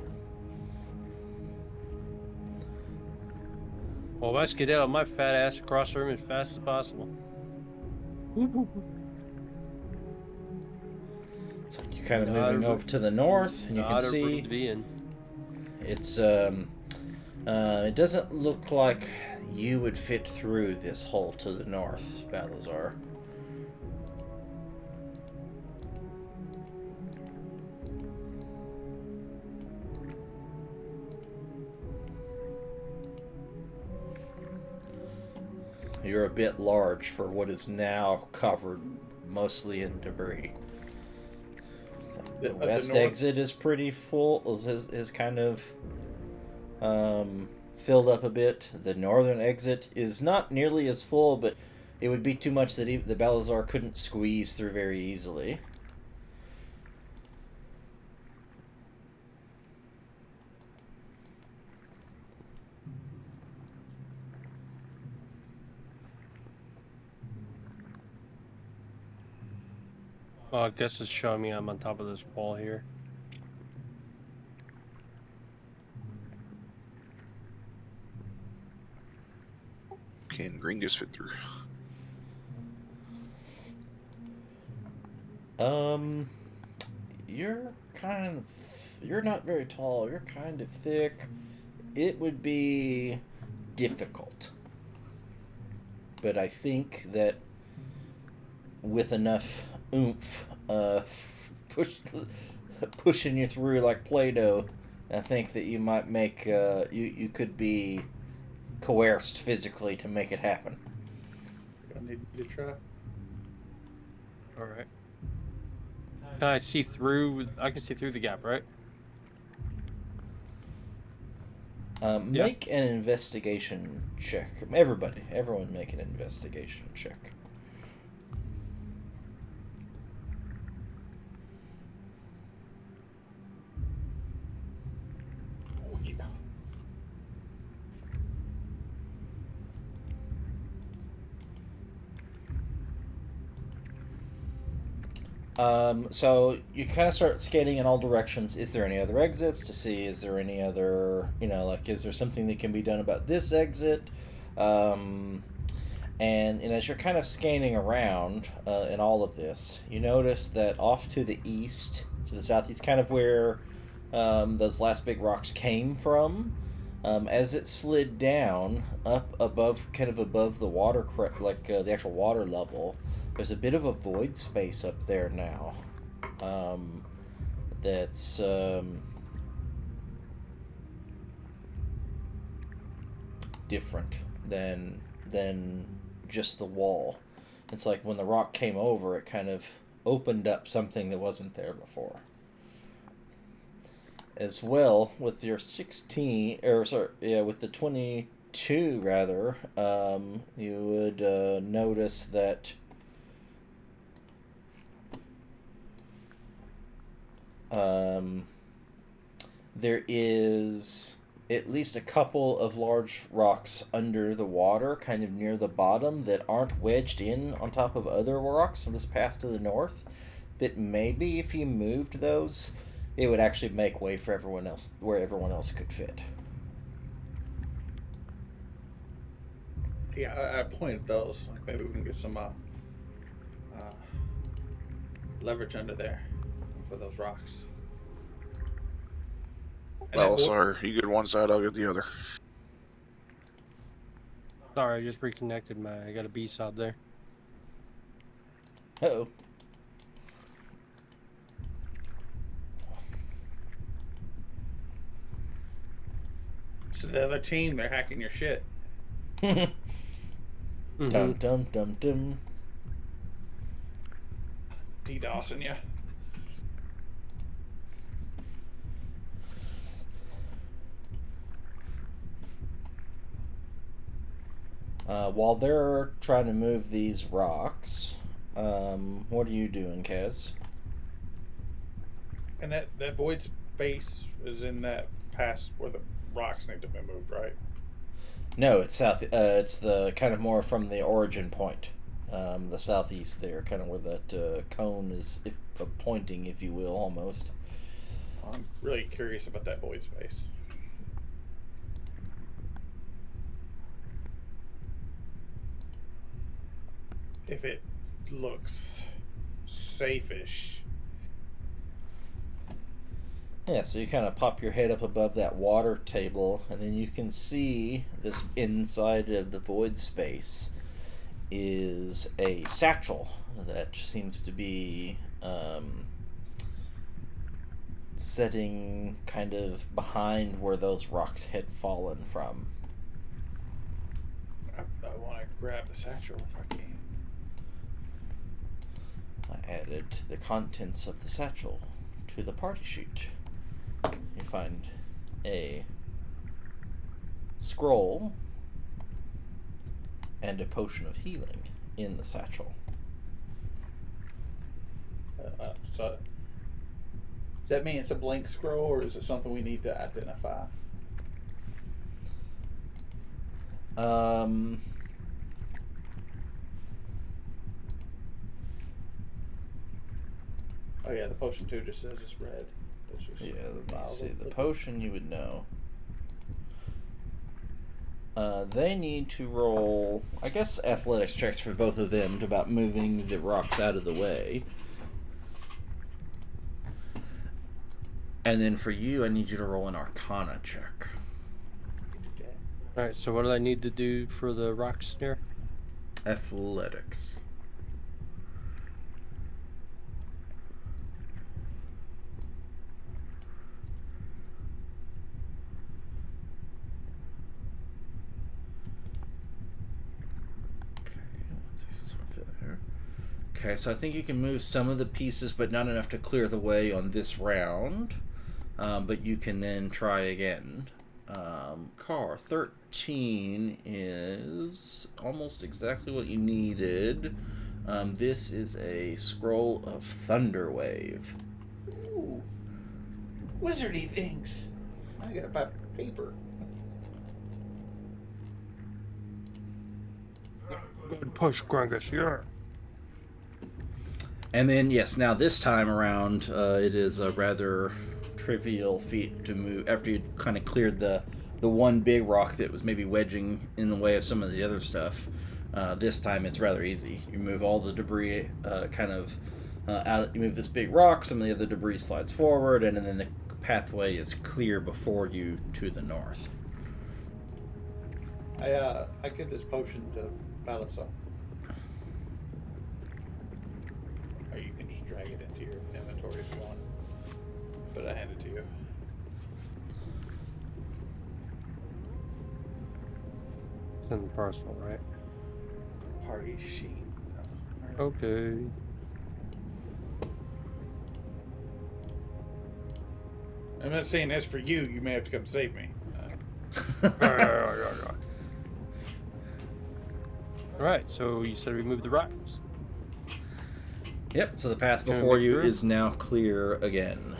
Well, let's get out of my fat ass across the room as fast as possible. So you're kind of Not moving a, over to the north, and you can not a room see to be in. it's it doesn't look like you would fit through this hole to the north, Balazar. You're a bit large for what is now covered mostly in debris. The west north- exit is pretty full, is kind of filled up a bit. The northern exit is not nearly as full, but it would be too much that the Balazar couldn't squeeze through very easily. Well, I guess it's showing me I'm on top of this wall here. Can Gringus fit through? You're not very tall. You're kind of thick. It would be difficult. But I think that with enough oomph, pushing you through like Play-Doh, I think that you might make you could be coerced physically to make it happen. I need to try. All right. Can I see through? I can see through the gap, right? Make an investigation check. Everyone make an investigation check. Oh yeah. So you kind of start scanning in all directions. Is there any other exits to see? Is there any other, is there something that can be done about this exit? And as you're kind of scanning around in all of this, you notice that off to the east, to the southeast, kind of where those last big rocks came from, as it slid down up above, kind of above the water, the actual water level, there's a bit of a void space up there now. That's different than just the wall. It's like when the rock came over, it kind of opened up something that wasn't there before. As well, with your 16, with the 22 rather, you would notice that there is at least a couple of large rocks under the water, kind of near the bottom, that aren't wedged in on top of other rocks on this path to the north, that maybe if you moved those, it would actually make way for everyone else, where everyone else could fit. Yeah, I pointed those. Like maybe we can get some leverage under there for those rocks. And Well, sorry. You get one side, I'll get the other. Sorry, I just reconnected I got a B side there. Uh-oh. So the other team, they're hacking your shit. Dum dum dum dum. DDoSing you. While they're trying to move these rocks, what are you doing, Kaz? And that void space is in that pass where the rocks need to be moved, right? No, it's south. It's the kind of more from the origin point, the southeast there, kind of where that cone is, if pointing, if you will, almost. I'm really curious about that void space. If it looks safe-ish. Yeah, so you kind of pop your head up above that water table, and then you can see this inside of the void space is a satchel that seems to be setting kind of behind where those rocks had fallen from. I want to grab the satchel if I can. I added the contents of the satchel to the party sheet. You find a scroll and a potion of healing in the satchel. So, does that mean it's a blank scroll, or is it something we need to identify? Oh yeah, the potion too just says it's red. It's just Yeah, let me vial see. of The liquid. potion you would know. They need to roll, I guess, athletics checks for both of them to about moving the rocks out of the way. And then for you, I need you to roll an Arcana check. Alright, so what do I need to do for the rocks here? Athletics. Okay, so I think you can move some of the pieces, but not enough to clear the way on this round. But you can then try again. Car 13 is almost exactly what you needed. This is a scroll of Thunderwave. Ooh, wizardy things. I gotta buy paper. Good push, Grungus, yeah. And then, yes, now this time around, it is a rather trivial feat to move after you kind of cleared the one big rock that was maybe wedging in the way of some of the other stuff. This time it's rather easy. You move all the debris out. You move this big rock, some of the other debris slides forward, and then the pathway is clear before you to the north. I give this potion to Balasa. Or you can just drag it into your inventory if you want. But I hand it to you. It's in the parcel, right? Party sheet. Okay. I'm not saying that's for you. You may have to come save me. Alright, so you said remove the rocks. Yep, so the path Can we before make you sure? is now clear again.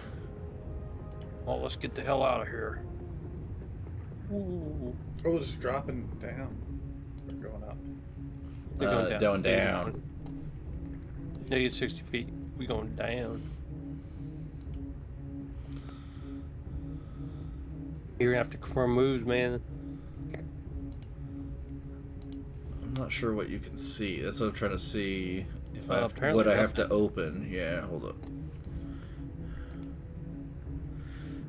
Well, let's get the hell out of here. Ooh. Oh, it's dropping down. Or going up. We're going Down. Negative 60 feet. We going down. You're gonna have to perform moves, man. I'm not sure what you can see. That's what I'm trying to see. If Well, I apparently what I have nothing. to open. Yeah, hold up.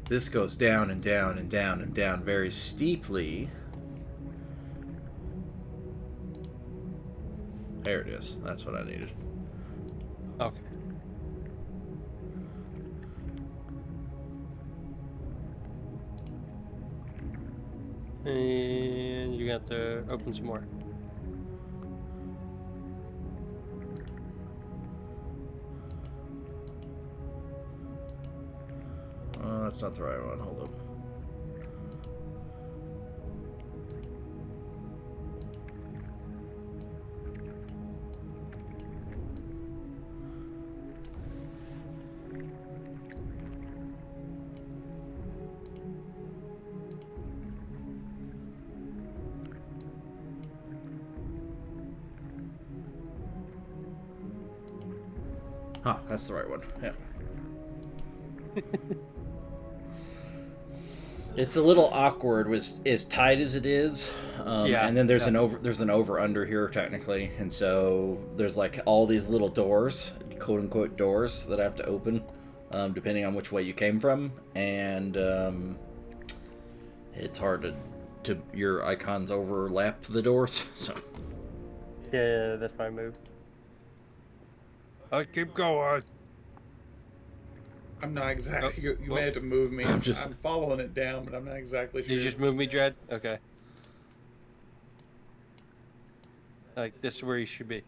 This goes down and down and down and down very steeply. There it is. That's what I needed. Okay. And you got to open some more. That's not the right one. Hold up. Huh, that's the right one. Yeah. It's a little awkward with as tight as it is, Yeah, and then there's yeah. an over under here technically, and so there's like all these little doors, quote unquote doors that I have to open, depending on which way you came from, and it's hard to your icons overlap the doors. So Yeah, that's my move. I'll keep going. I'm not exactly. Oh, You oh. may have to move me. I'm just- I'm following it down, but I'm not exactly sure. You just move me, Dread? Okay. Like, this is where you should be.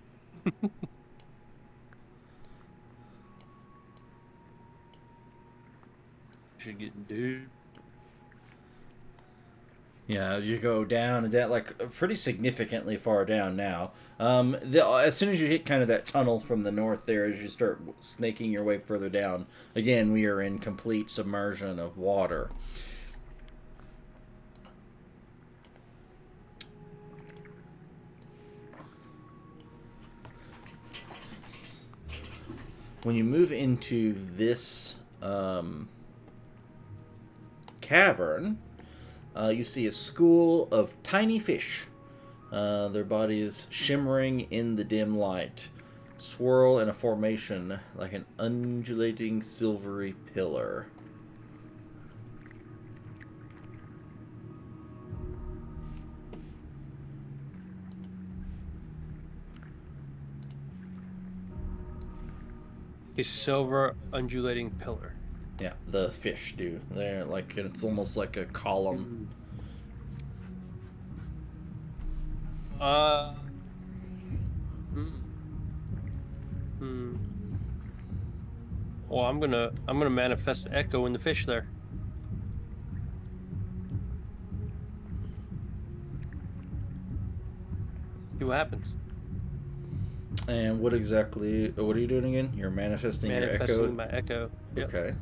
Should get deep. yeah, you go down and down, like pretty significantly far down now. As soon as you hit kind of that tunnel from the north there, as you start snaking your way further down, again we are in complete submersion of water. When you move into this cavern, you see a school of tiny fish. Their bodies shimmering in the dim light, swirl in a formation like an undulating silvery pillar. A silver undulating pillar. Yeah, the fish do. They're like, it's almost like a column. Uh. Hmm. Well, I'm gonna manifest echo in the fish there. See what happens. And what are you doing again? You're manifesting your echo? Manifesting my echo. Yep. Okay.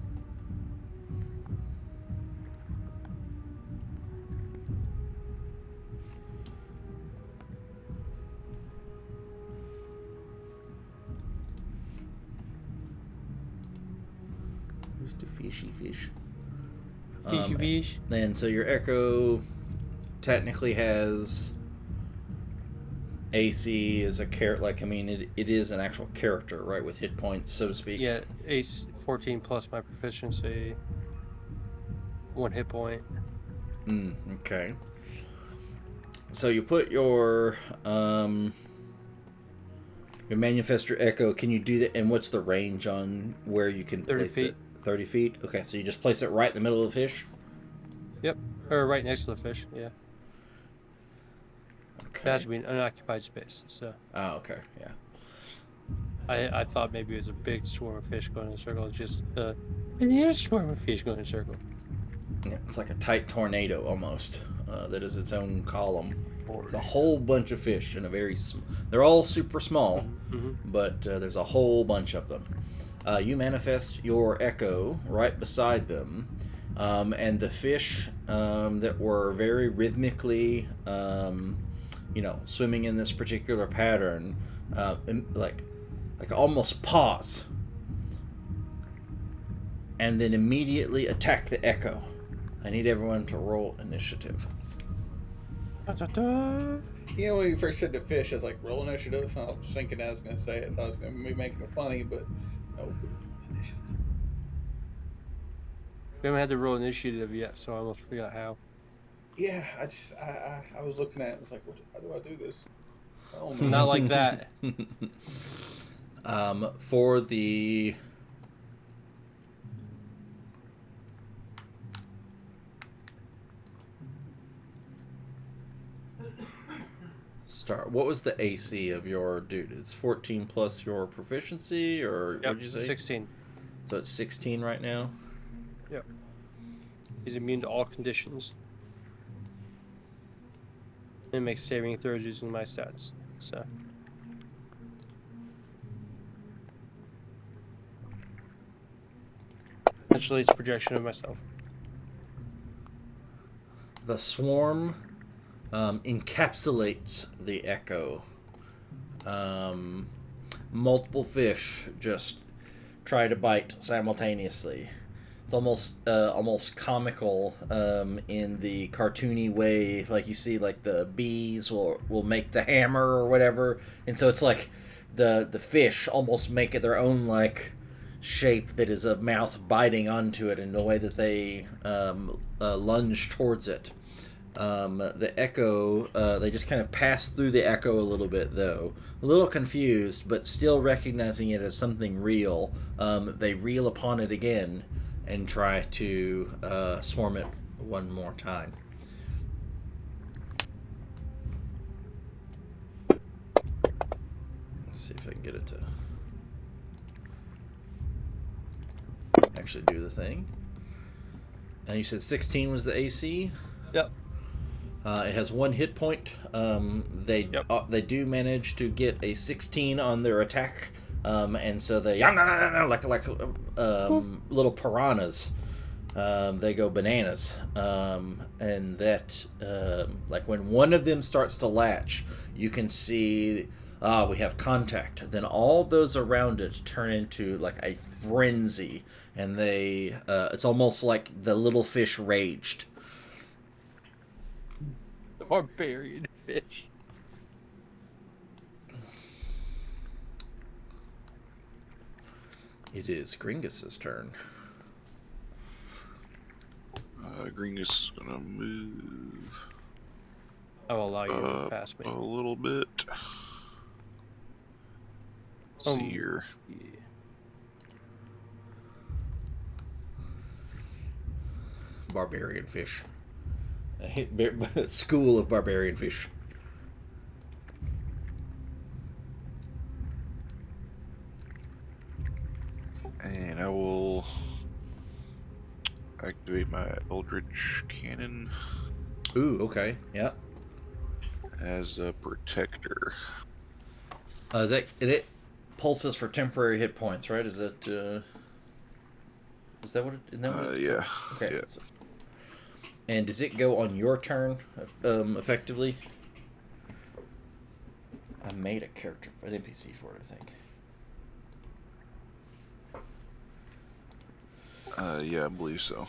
Where's the fishy fish? Fishy fish. And so your echo technically has AC as a character. Like, I mean, it is an actual character, right, with hit points, so to speak. Yeah, ace 14 plus my proficiency. 1 hit point. Okay. So you put your manifest your echo. Can you do that? And what's the range on where you can 30 place feet. it? 30 feet. Okay, so you just place it right in the middle of the fish. Yep. Or right next to the fish. Yeah. Okay. It has to be an unoccupied space. So Oh, okay. Yeah. I thought maybe it was a big swarm of fish going in a circle. It's just a huge swarm of fish going in a circle. Yeah, it's like a tight tornado almost. That is its own column. It's a whole bunch of fish in a very. They're all super small, but there's a whole bunch of them. You manifest your echo right beside them, and the fish that were very rhythmically, swimming in this particular pattern, like almost pause, and then immediately attack the echo. I need everyone to roll initiative. You know, when you first said the fish, I was like, roll initiative. I was thinking I was going to say it. I thought I was going to be making it funny, but no. Initiative. We haven't had to roll initiative yet, so I almost forgot how. Yeah, I was looking at it. It's like, how do I do this? Oh, Not like that. For the start, what was the AC of your dude? It's 14 plus your proficiency, or Yep, what'd you say? 16. So it's 16 right now. Yep. He's immune to all conditions. And makes saving throws using my stats. So. Essentially, it's a projection of myself. The swarm encapsulates the echo. Multiple fish just try to bite simultaneously. It's almost comical in the cartoony way, like you see, like the bees will make the hammer or whatever, and so it's like the fish almost make it their own like shape that is a mouth biting onto it in the way that they lunge towards it. The echo, they just kind of pass through the echo a little bit, though. A little confused, but still recognizing it as something real. They reel upon it again and try to swarm it one more time. Let's see if I can get it to actually do the thing. And you said 16 was the AC? Yep. It has 1 hit point. They do manage to get a 16 on their attack, and so they like little piranhas. They go bananas, and that like when one of them starts to latch, you can see we have contact. Then all those around it turn into like a frenzy, and they it's almost like the little fish raged. Barbarian fish. It is Gringus's turn. Gringus is gonna move. I will allow you to move past me. A little bit. See here. Yeah. Barbarian fish. A school of barbarian fish. And I will activate my Eldritch Cannon. Ooh, okay, yeah. As a protector. Is that it? Pulses for temporary hit points, right? Is that is that what it? Isn't that what it, Yeah. Okay. Yeah. So, and does it go on your turn, effectively? I made a character, an NPC for it, I think. Yeah, I believe so.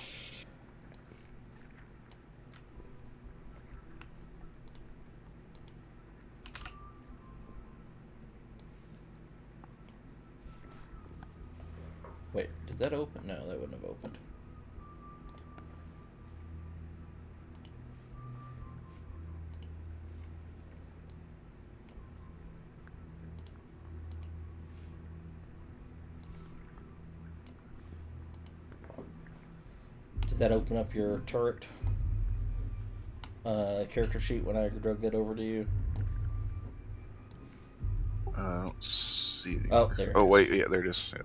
Wait, did that open? No, that wouldn't have opened. Did that open up your turret character sheet when I drug that over to you? I don't see it. Oh, there it Oh, is. wait, yeah, there it is. Yeah.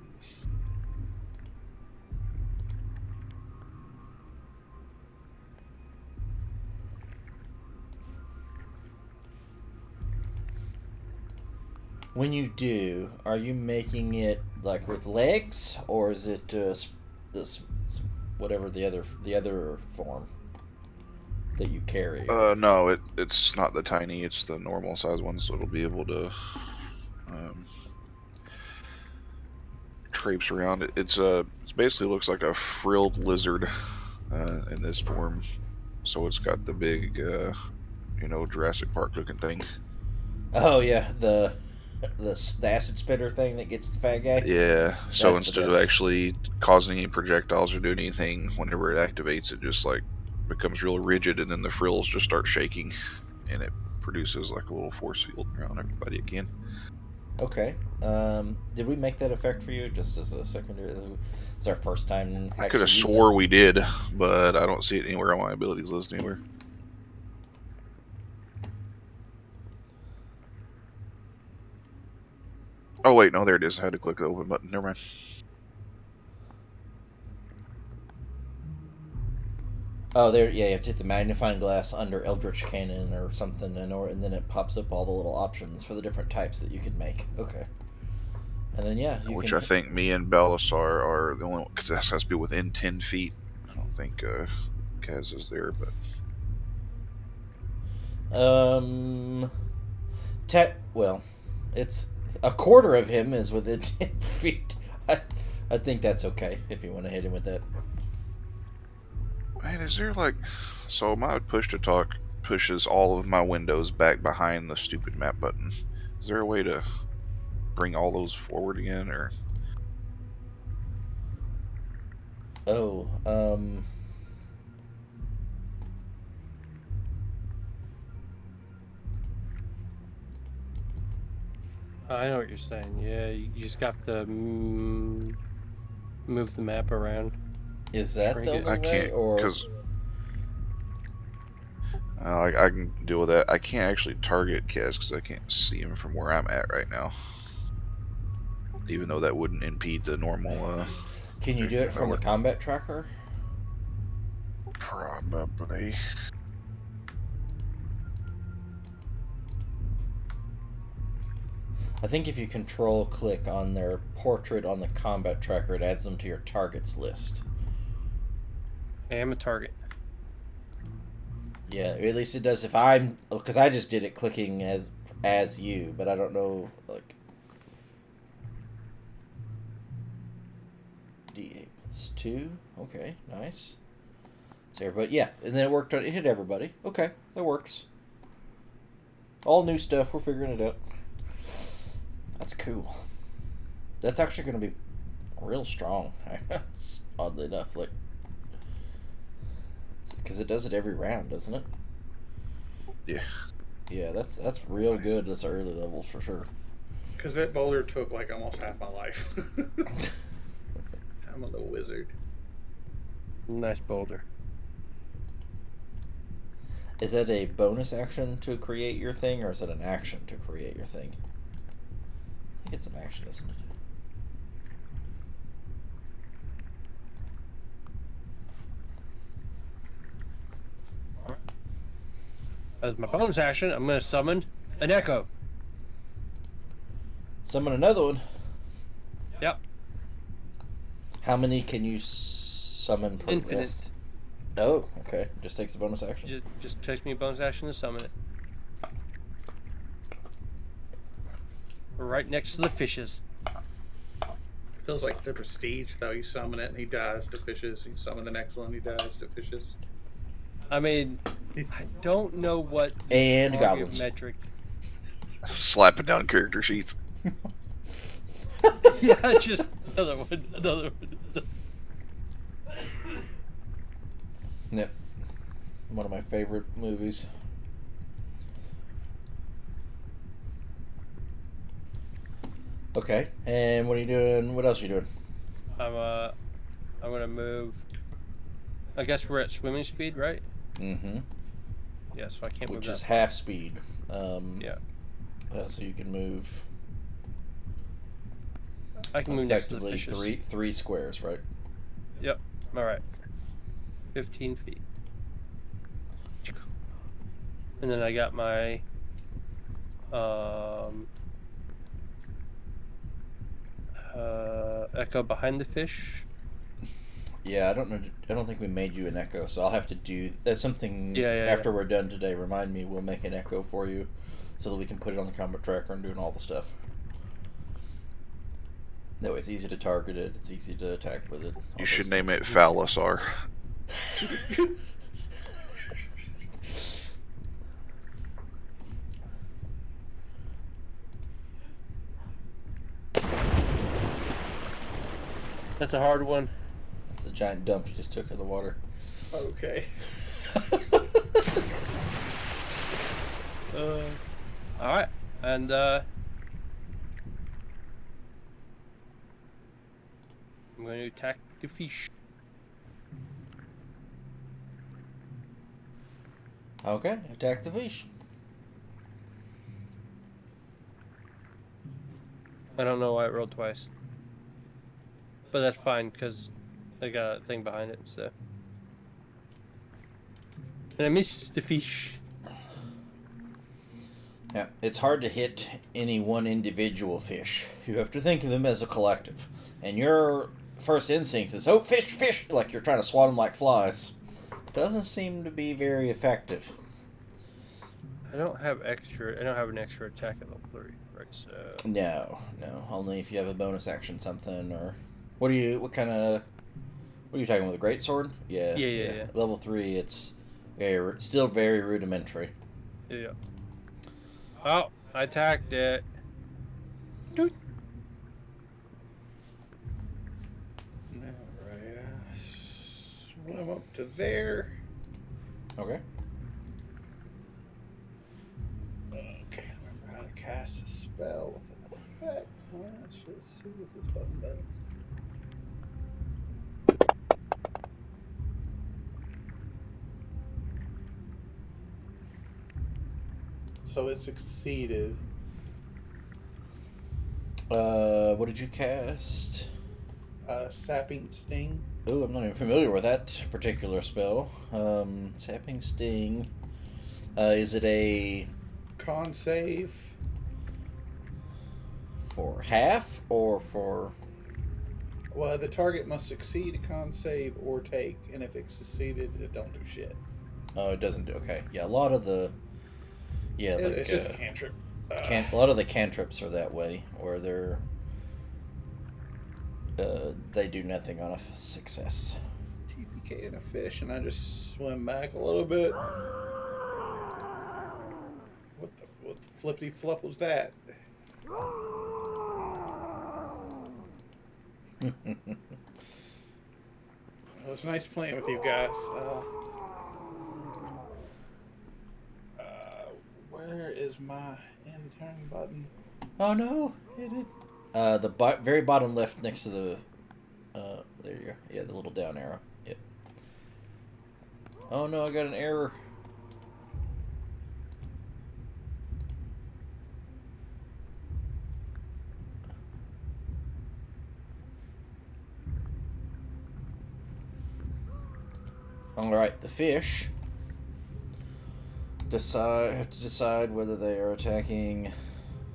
When you do, are you making it like with legs, or is it this whatever the other form that you carry? No, it's not the tiny, it's the normal size one, so it'll be able to traipse around. It basically looks like a frilled lizard in this form. So it's got the big, Jurassic Park looking thing. Oh yeah, the acid spitter thing that gets the fat guy. Yeah. So That's the instead of best. actually causing any projectiles or doing anything, whenever it activates, it just like becomes real rigid, and then the frills just start shaking, and it produces like a little force field around everybody again. Okay. Did we make that effect for you just as a secondary? It's our first time. I could have actually using swore we did, but I don't see it anywhere on my abilities list anywhere. Oh wait, no, there it is. I had to click the open button. Never mind. Oh, there. Yeah, you have to hit the magnifying glass under Eldritch Cannon or something, and then it pops up all the little options for the different types that you can make. Okay. And then yeah, you Which can. I think me and Balasar are the only one, because that has to be within 10 feet. I don't think Kaz is there, but Well, it's a quarter of him is within 10 feet. I think that's okay if you want to hit him with that. Man, is there like... So my push to talk pushes all of my windows back behind the stupid map button. Is there a way to bring all those forward again, or... Oh, I know what you're saying. Yeah, you just have to move the map around. is that Shrink the it. only I way, can't, or because I can deal with that. I can't actually target Kez because I can't see him from where I'm at right now. Even though that wouldn't impede the normal. can you do it if I from the were- combat tracker? Probably. I think if you control click on their portrait on the combat tracker, it adds them to your targets list. I am a target. Yeah, at least it does if I'm, because I just did it clicking as you, but I don't know, like, D8 plus 2, okay, nice. So everybody, yeah, and then it hit everybody. Okay, that works. All new stuff, we're figuring it out. That's cool. That's actually going to be real strong, oddly enough, like, because it does it every round, doesn't it? Yeah. Yeah, that's real good this early levels for sure. Because that boulder took like almost half my life. I'm a little wizard. Nice boulder. Is that a bonus action to create your thing, or is it an action to create your thing? I think it's an action, isn't it? As my bonus action, I'm going to summon an echo. Summon another one. Yep. How many can you summon per Infinite. rest? Oh, okay. Just takes a bonus action. Just takes me a bonus action to summon it. Right next to the fishes. Feels like the prestige though. You summon it and he dies to fishes. You summon the next one, he dies to fishes. I mean, I don't know what the And target goblins. metric. Slapping down character sheets. Yeah, just another one. Yep. One of my favorite movies. Okay, and what are you doing? What else are you doing? I'm gonna move. I guess we're at swimming speed, right? Mm-hmm. Yeah, so I can't move Which that. is half speed. Yeah. So you can move I can move next to the effectively fishes. three squares, right? Yep. All right. 15 feet. And then I got my echo behind the fish. Yeah, I don't know. I don't think we made you an echo, so I'll have to do. That's something. Yeah, after we're done today, remind me. We'll make an echo for you, so that we can put it on the combat tracker and doing all the stuff. That way, it's easy to target it. It's easy to attack with it. You should name it Phallusar. That's a hard one. It's a giant dump you just took in the water. Okay. All right, and I'm going to attack the fish. Okay, attack the fish. I don't know why it rolled twice, but that's fine because I got a thing behind it. So, and I missed the fish. Yeah, it's hard to hit any one individual fish. You have to think of them as a collective. And your first instinct is, oh, fish, fish, like you're trying to swat them like flies. Doesn't seem to be very effective. I don't have an extra attack at level 3, right? So No, only if you have a bonus action something, What kind of? What are you talking about? The greatsword? Yeah. Yeah. Level 3. It's still very rudimentary. Yeah. Oh, I attacked it. Doot. Alright, swim up to there. Okay. Okay, remember how to cast a spell with an effect. Let's just see what this button does. So it succeeded. What did you cast? Sapping Sting. Oh, I'm not even familiar with that particular spell. Sapping Sting. Is it a Con save. for half or for? Well, the target must succeed a con save or take, and if it succeeded, it don't do shit. Oh, it doesn't do. Okay, yeah. A lot of the, yeah, like It's just a cantrip. a lot of the cantrips are that way, where they do nothing on a success. TPK and a fish, and I just swim back a little bit. What the flippity flop was that? It was nice playing with you guys. Where is my end turn button? Oh no! Hit it. The very bottom left next to the. There you go. Yeah, the little down arrow. Yep. Oh no! I got an error. All right, the fish. Have to decide whether they are attacking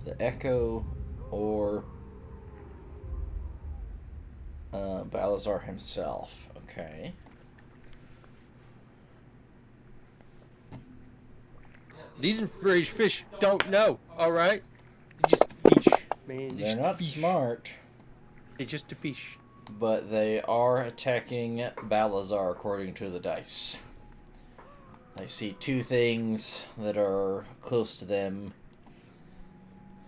the Echo or Balazar himself. Okay. These enraged fish don't know. All right, they're just fish, man. They're not smart, They're just a fish. but they are attacking Balazar according to the dice. They see two things that are close to them.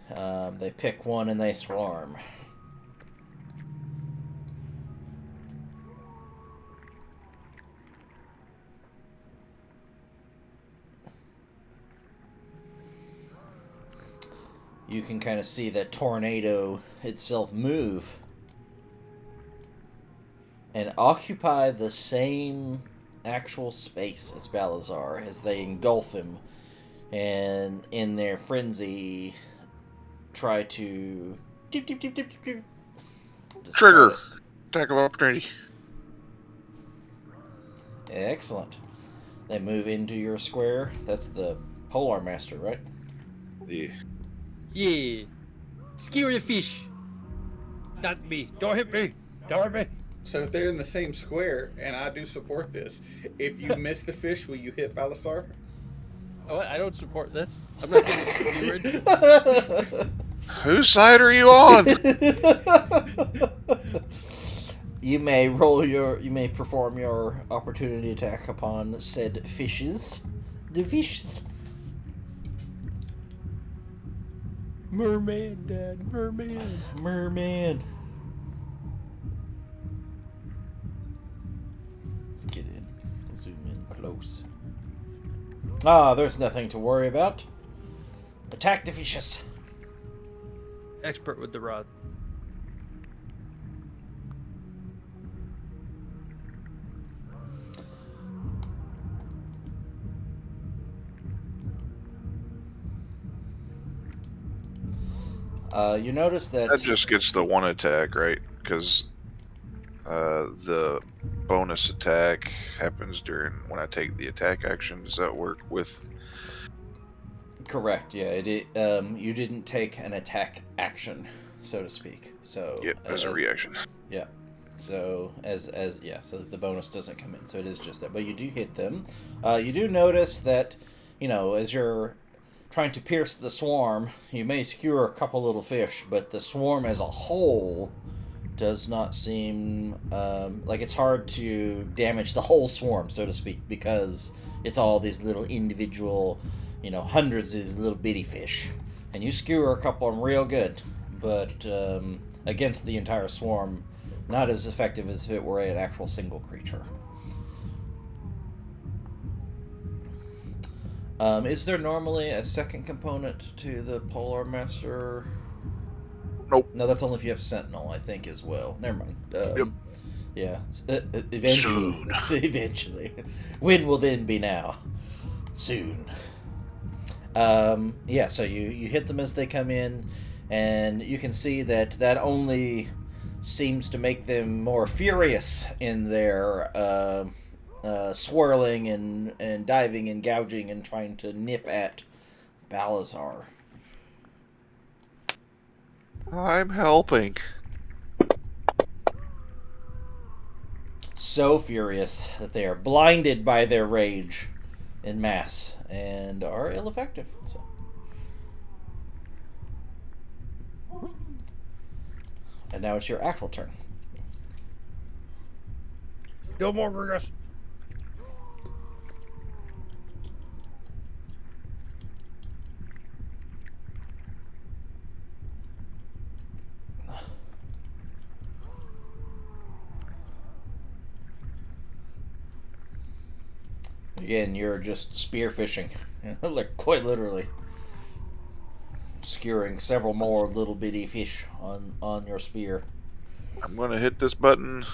They pick one and they swarm. You can kind of see the tornado itself move and occupy the same actual space as Balazar as they engulf him, and in their frenzy try to Trigger. Attack of opportunity. Excellent. They move into your square. That's the Polar Master, right? Yeah. Yeah. Skewer the fish. Not me. Don't hit me. Don't hit me. So if they're in the same square, and I do support this, if you miss the fish, will you hit Balasar? Oh, I don't support this. I'm not getting skewered. Whose side are you on? You may perform your opportunity attack upon said fishes. The fishes. Merman, Dad. Merman. Merman. Let's get in. Zoom in close. Ah, there's nothing to worry about. Attack the fishes. Expert with the rod. You notice that... That just gets the one attack, right? Because the bonus attack happens during when I take the attack action. Does that work with? Correct. Yeah. You didn't take an attack action, so to speak. So. Yep, as a reaction. Yeah. So so the bonus doesn't come in. So it is just that. But you do hit them. You do notice that, as you're trying to pierce the swarm, you may skewer a couple little fish, but the swarm as a whole does not seem like it's hard to damage the whole swarm, so to speak, because it's all these little individual, hundreds of these little bitty fish. And you skewer a couple of them real good, but against the entire swarm, not as effective as if it were an actual single creature. Is there normally a second component to the Polar Master? Nope. No, that's only if you have Sentinel, I think, as well. Never mind. Yep. Yeah. Eventually. Soon. Eventually. When will then be now? Soon. Yeah, so you hit them as they come in, and you can see that only seems to make them more furious in their swirling and diving and gouging and trying to nip at Balazar. I'm helping. So furious that they are blinded by their rage in mass and are ill-effective. So. And now it's your actual turn. Go more, Grigus. Again, you're just spearfishing, like quite literally, skewering several more little bitty fish on your spear. I'm going to hit this button.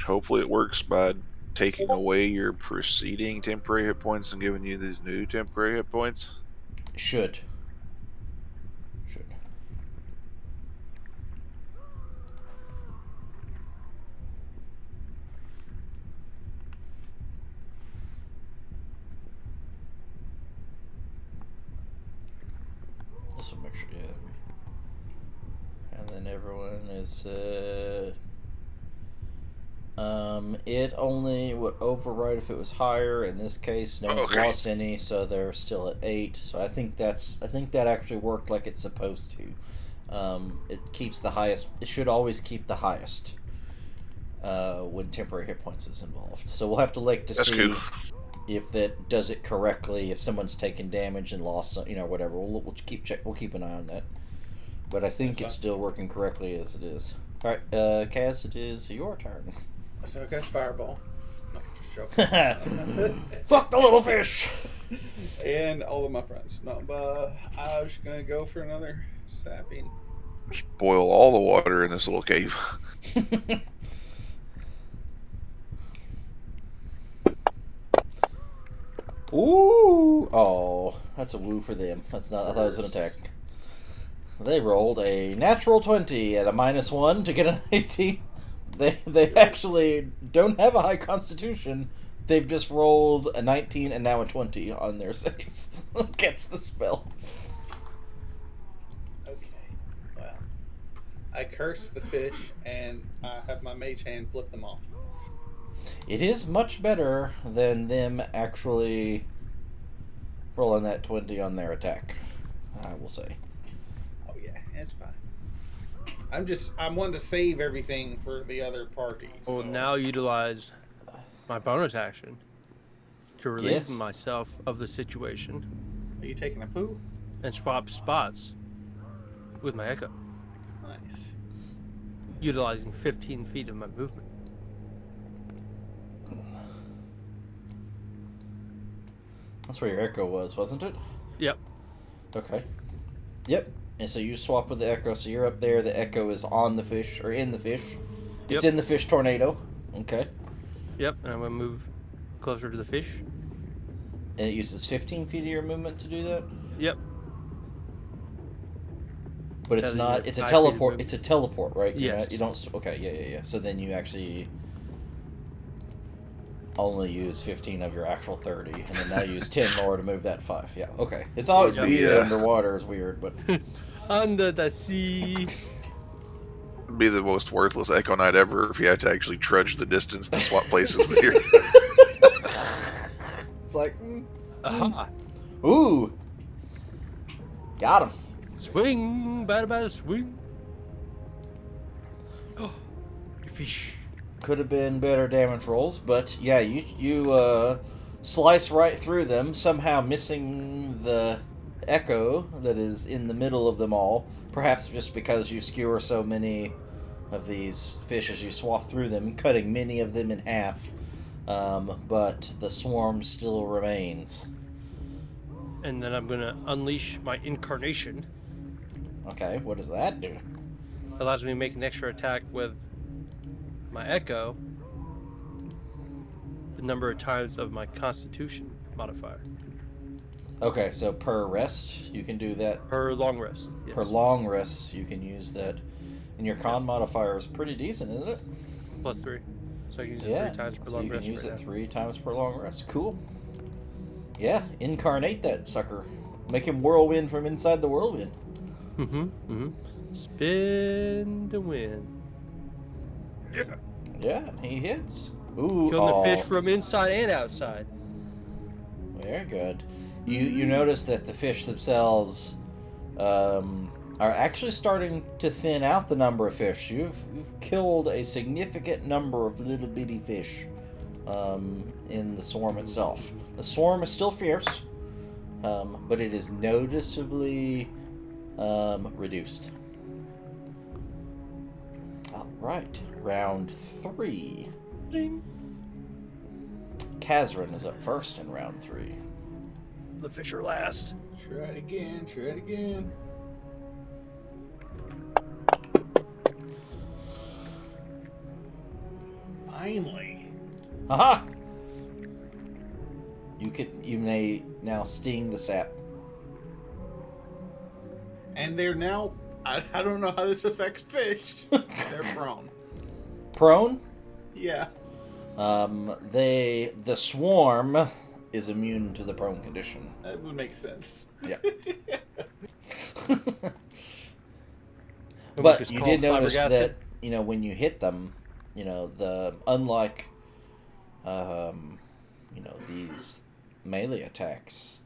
Hopefully it works by taking away your preceding temporary hit points and giving you these new temporary hit points. Should. This will make sure, yeah. And then everyone is, it only would override if it was higher. In this case, no one's lost any, so they're still at 8. So I think that actually worked like it's supposed to. It keeps the highest. It should always keep the highest when temporary hit points is involved. So we'll have to look to see if that does it correctly. If someone's taken damage and lost, whatever. We'll keep an eye on that. But I think it's still working correctly as it is. All right, Kaz, it is your turn. So I cast Fireball. No, just joking. Fuck the little fish! And all of my friends. No, but I was going to go for another sapping. Just boil all the water in this little cave. Ooh! Oh, that's a woo for them. That's not. I thought it was an attack. They rolled a natural 20 at a -1 to get an 18. They actually don't have a high constitution. They've just rolled a 19 and now a 20 on their saves against the spell. Okay. Well, I curse the fish and I have my mage hand flip them off. It is much better than them actually rolling that 20 on their attack, I will say. Oh yeah, it's fine. I'm wanting to save everything for the other party. Well, so. now utilize my bonus action to relieve Yes. myself of the situation Are you taking a poo? and swap spots with my echo, Nice. utilizing 15 feet of my movement. That's where your echo was, wasn't it? Yep. Okay. Yep. And so you swap with the echo, so you're up there, the echo is on the fish, or in the fish. It's Yep. in the fish tornado. Okay. Yep, and I'm going to move closer to the fish. And it uses 15 feet of your movement to do that? Yep. But it's Telling not, you it's a 5 feet of teleport, movement. it's a teleport, right? You're Yes. not- you don't, okay, yeah. So then you actually only use 15 of your actual 30, and then now use 10 more to move that 5. Yeah, okay. It's always Yep. weird Yeah. underwater is weird, but Under the sea. It'd be the most worthless Echo Knight ever if you had to actually trudge the distance to swap places with your. it's like, Aha. ooh, got him. Swing, bada bada swing. fish. Could have been better damage rolls, but yeah, you slice right through them, somehow missing the echo that is in the middle of them all. Perhaps just because you skewer so many of these fish as you swath through them, cutting many of them in half. But the swarm still remains. And then I'm gonna unleash my incarnation. Okay, what does that do? Allows me to make an extra attack with my echo. The number of times of my Constitution modifier. Okay, so per rest, you can do that. Per long rest. Yes. Per long rest, you can use that. And your con modifier is pretty decent, isn't it? +3. So I can use it Yeah, 3 times per so long you can rest. use right it now. 3 times per long rest. Cool. Yeah, incarnate that sucker. Make him whirlwind from inside the whirlwind. Spin to win. Yeah. Yeah, he hits. Ooh, Killing the fish from inside and outside. Very good. You notice that the fish themselves are actually starting to thin out the number of fish. You've killed a significant number of little bitty fish in the swarm itself. The swarm is still fierce, but it is noticeably reduced. All right, round 3. Ding. Kazran is up first in round 3. The fish are last. Try it again. Try it again. Finally. Aha! You may now sting the sap. And they're now. I don't know how this affects fish. They're prone. Prone? Yeah. The swarm is immune to the prone condition. That would make sense. Yeah. The book But is you called did notice Flabbergasted. that, when you hit them, unlike, these melee attacks,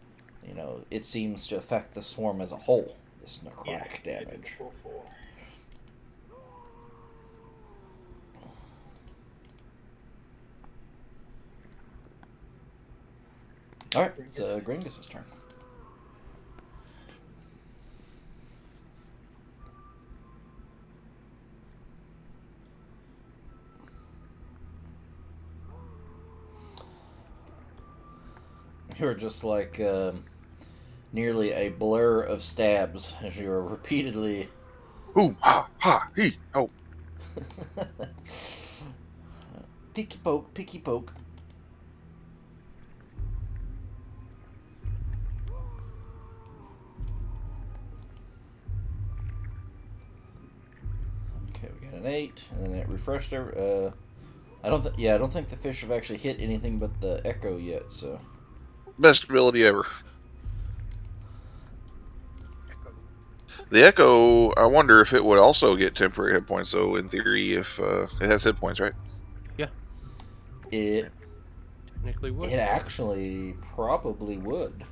it seems to affect the swarm as a whole, this necrotic damage. Alright, it's Gringus's turn. You're just like nearly a blur of stabs as you are repeatedly. Ooh, ha, ha, he, oh. Picky poke, picky poke. Okay, we got an 8, and then it refreshed. I don't think the fish have actually hit anything but the echo yet. So Best ability ever. The Echo, I wonder if it would also get temporary hit points, though, in theory, if it has hit points, right? Yeah. it Technically would. it actually probably would.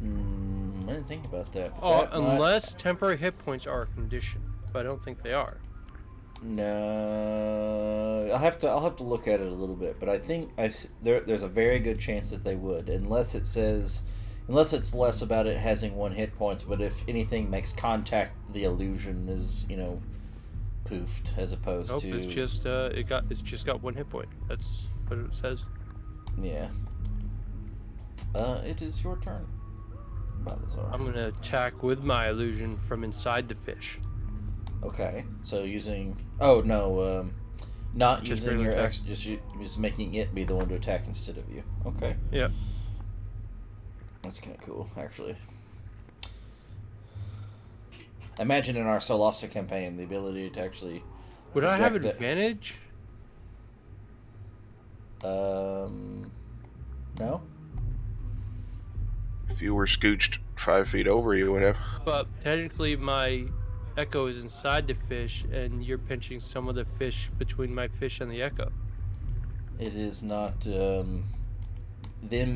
I didn't think about that. But Oh, that might- unless temporary hit points are a condition, but I don't think they are. No, I'll have to look at it a little bit, but I think there's a very good chance that they would, unless it's less about it having 1 hit points, but if anything makes contact, the illusion is poofed as opposed Nope, to it's just it's just got 1 hit point. That's what it says. yeah. It is your turn, Balthazar. I'm gonna attack with my illusion from inside the fish. Okay, so not Just using regular your attack. just making it be the one to attack instead of you. Okay, Yeah. that's kind of cool, actually. Imagine in our Solasta campaign, the ability to actually Would I have project that- advantage? No. If you were scooched 5 feet over, you would have. But technically, my echo is inside the fish, and you're pinching some of the fish between my fish and the echo. It is not them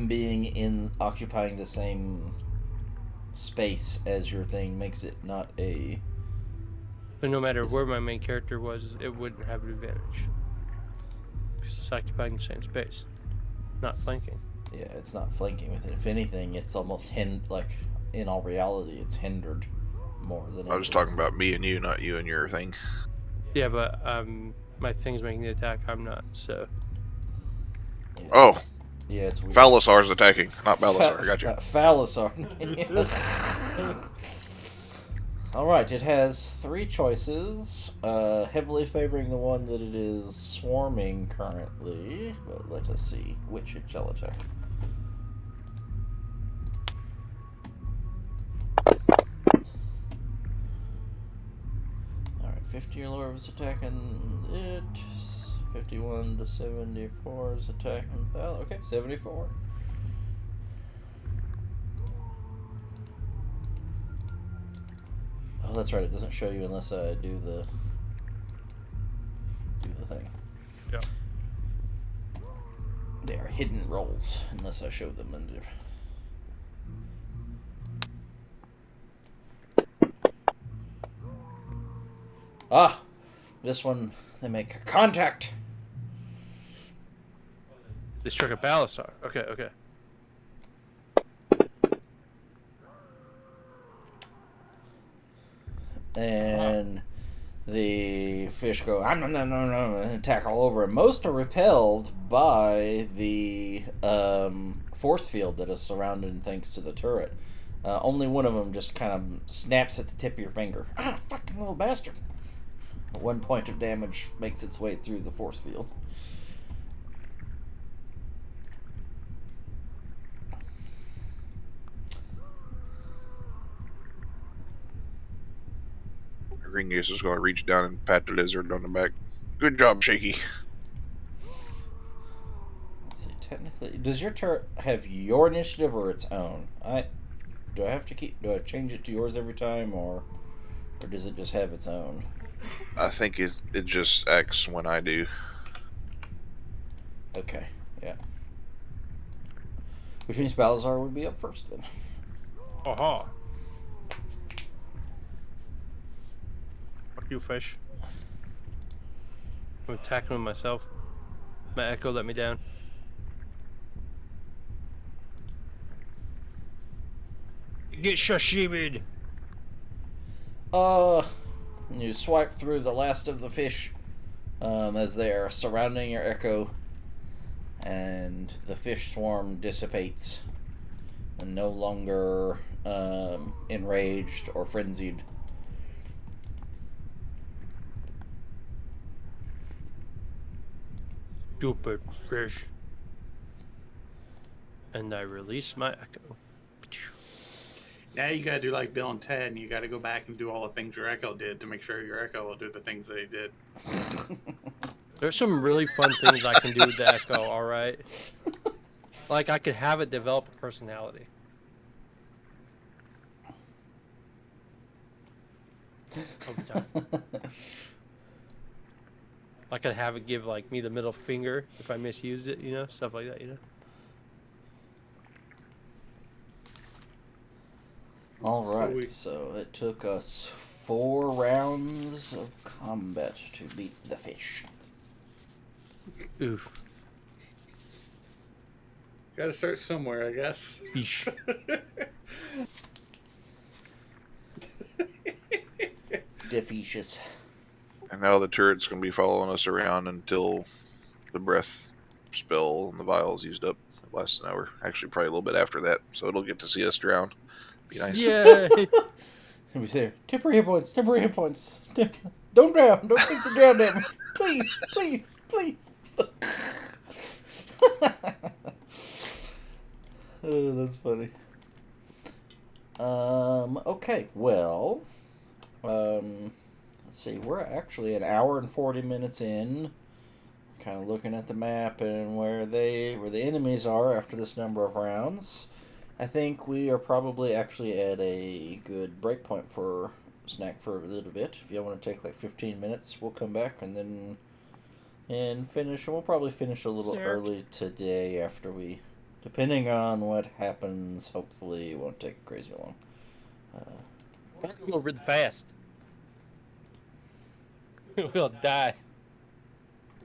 being occupying the same space as your thing makes it not a So no matter where my main character was, it wouldn't have an advantage. Because it's occupying the same space, not flanking. Yeah, it's not flanking with it. If anything, it's almost like in all reality, it's hindered more than. I was talking about me and you, not you and your thing. Yeah, but my thing's making the attack. I'm not. So. Yeah. Oh. Yeah, it's weird. Phallusar's attacking, not Balasar. I got you. Phallusar. Alright, it has 3 choices, heavily favoring the one that it is swarming currently, but let us see which it shall attack. Alright, 50 or lower is attacking it, 51 to 74 is attacking Thal. Okay, 74. Oh, that's right. It doesn't show you unless I do the thing. Yeah. They are hidden rolls unless I show them. Ah, this one they make contact. They struck a Balasar. Okay, okay. And the fish go and attack all over. And most are repelled by the force field that is surrounding thanks to the turret. Only one of them just kind of snaps at the tip of your finger. Ah, fucking little bastard. 1 point of damage makes its way through the force field. Ringus is going to reach down and pat the lizard on the back. Good job, Shaky. Let's see. Technically, does your turret have your initiative or its own? Do I change it to yours every time, or does it just have its own? I think it just acts when I do. Okay, yeah. Which means Balazar would be up first then. Aha. Fuck you, fish. I'm attacking with myself. My echo let me down. Get sashimi'd. You swipe through the last of the fish as they are surrounding your echo, and the fish swarm dissipates and no longer enraged or frenzied. Stupid fish. And I release my echo. Now you gotta do like Bill and Ted, and you gotta go back and do all the things your Echo did to make sure your Echo will do the things they did. There's some really fun things I can do with the echo, alright? Like, I could have it develop a personality. Over time. I could have it give, like, me the middle finger if I misused it, you know? Stuff like that, you know? Alright, so it took us 4 rounds of combat to beat the fish. Oof. Gotta start somewhere, I guess. Fish. Defeatious. And now the turret's going to be following us around until the breath spell and the vial's used up. It lasts an hour. Actually, probably a little bit after that. So it'll get to see us drown. Be nice. Yay! And we say, temporary hit points, temporary hit points. Don't drown, don't take the drown damage. Please, please, please. Oh, that's funny. Okay, well, let's see, we're actually an hour and 40 minutes in, kind of looking at the map and where the enemies are after this number of rounds. I think we are probably actually at a good break point for snack for a little bit. If you want to take like 15 minutes, we'll come back and then finish. And we'll probably finish a little early today after we, depending on what happens. Hopefully, it won't take crazy long. Go really fast. we'll die.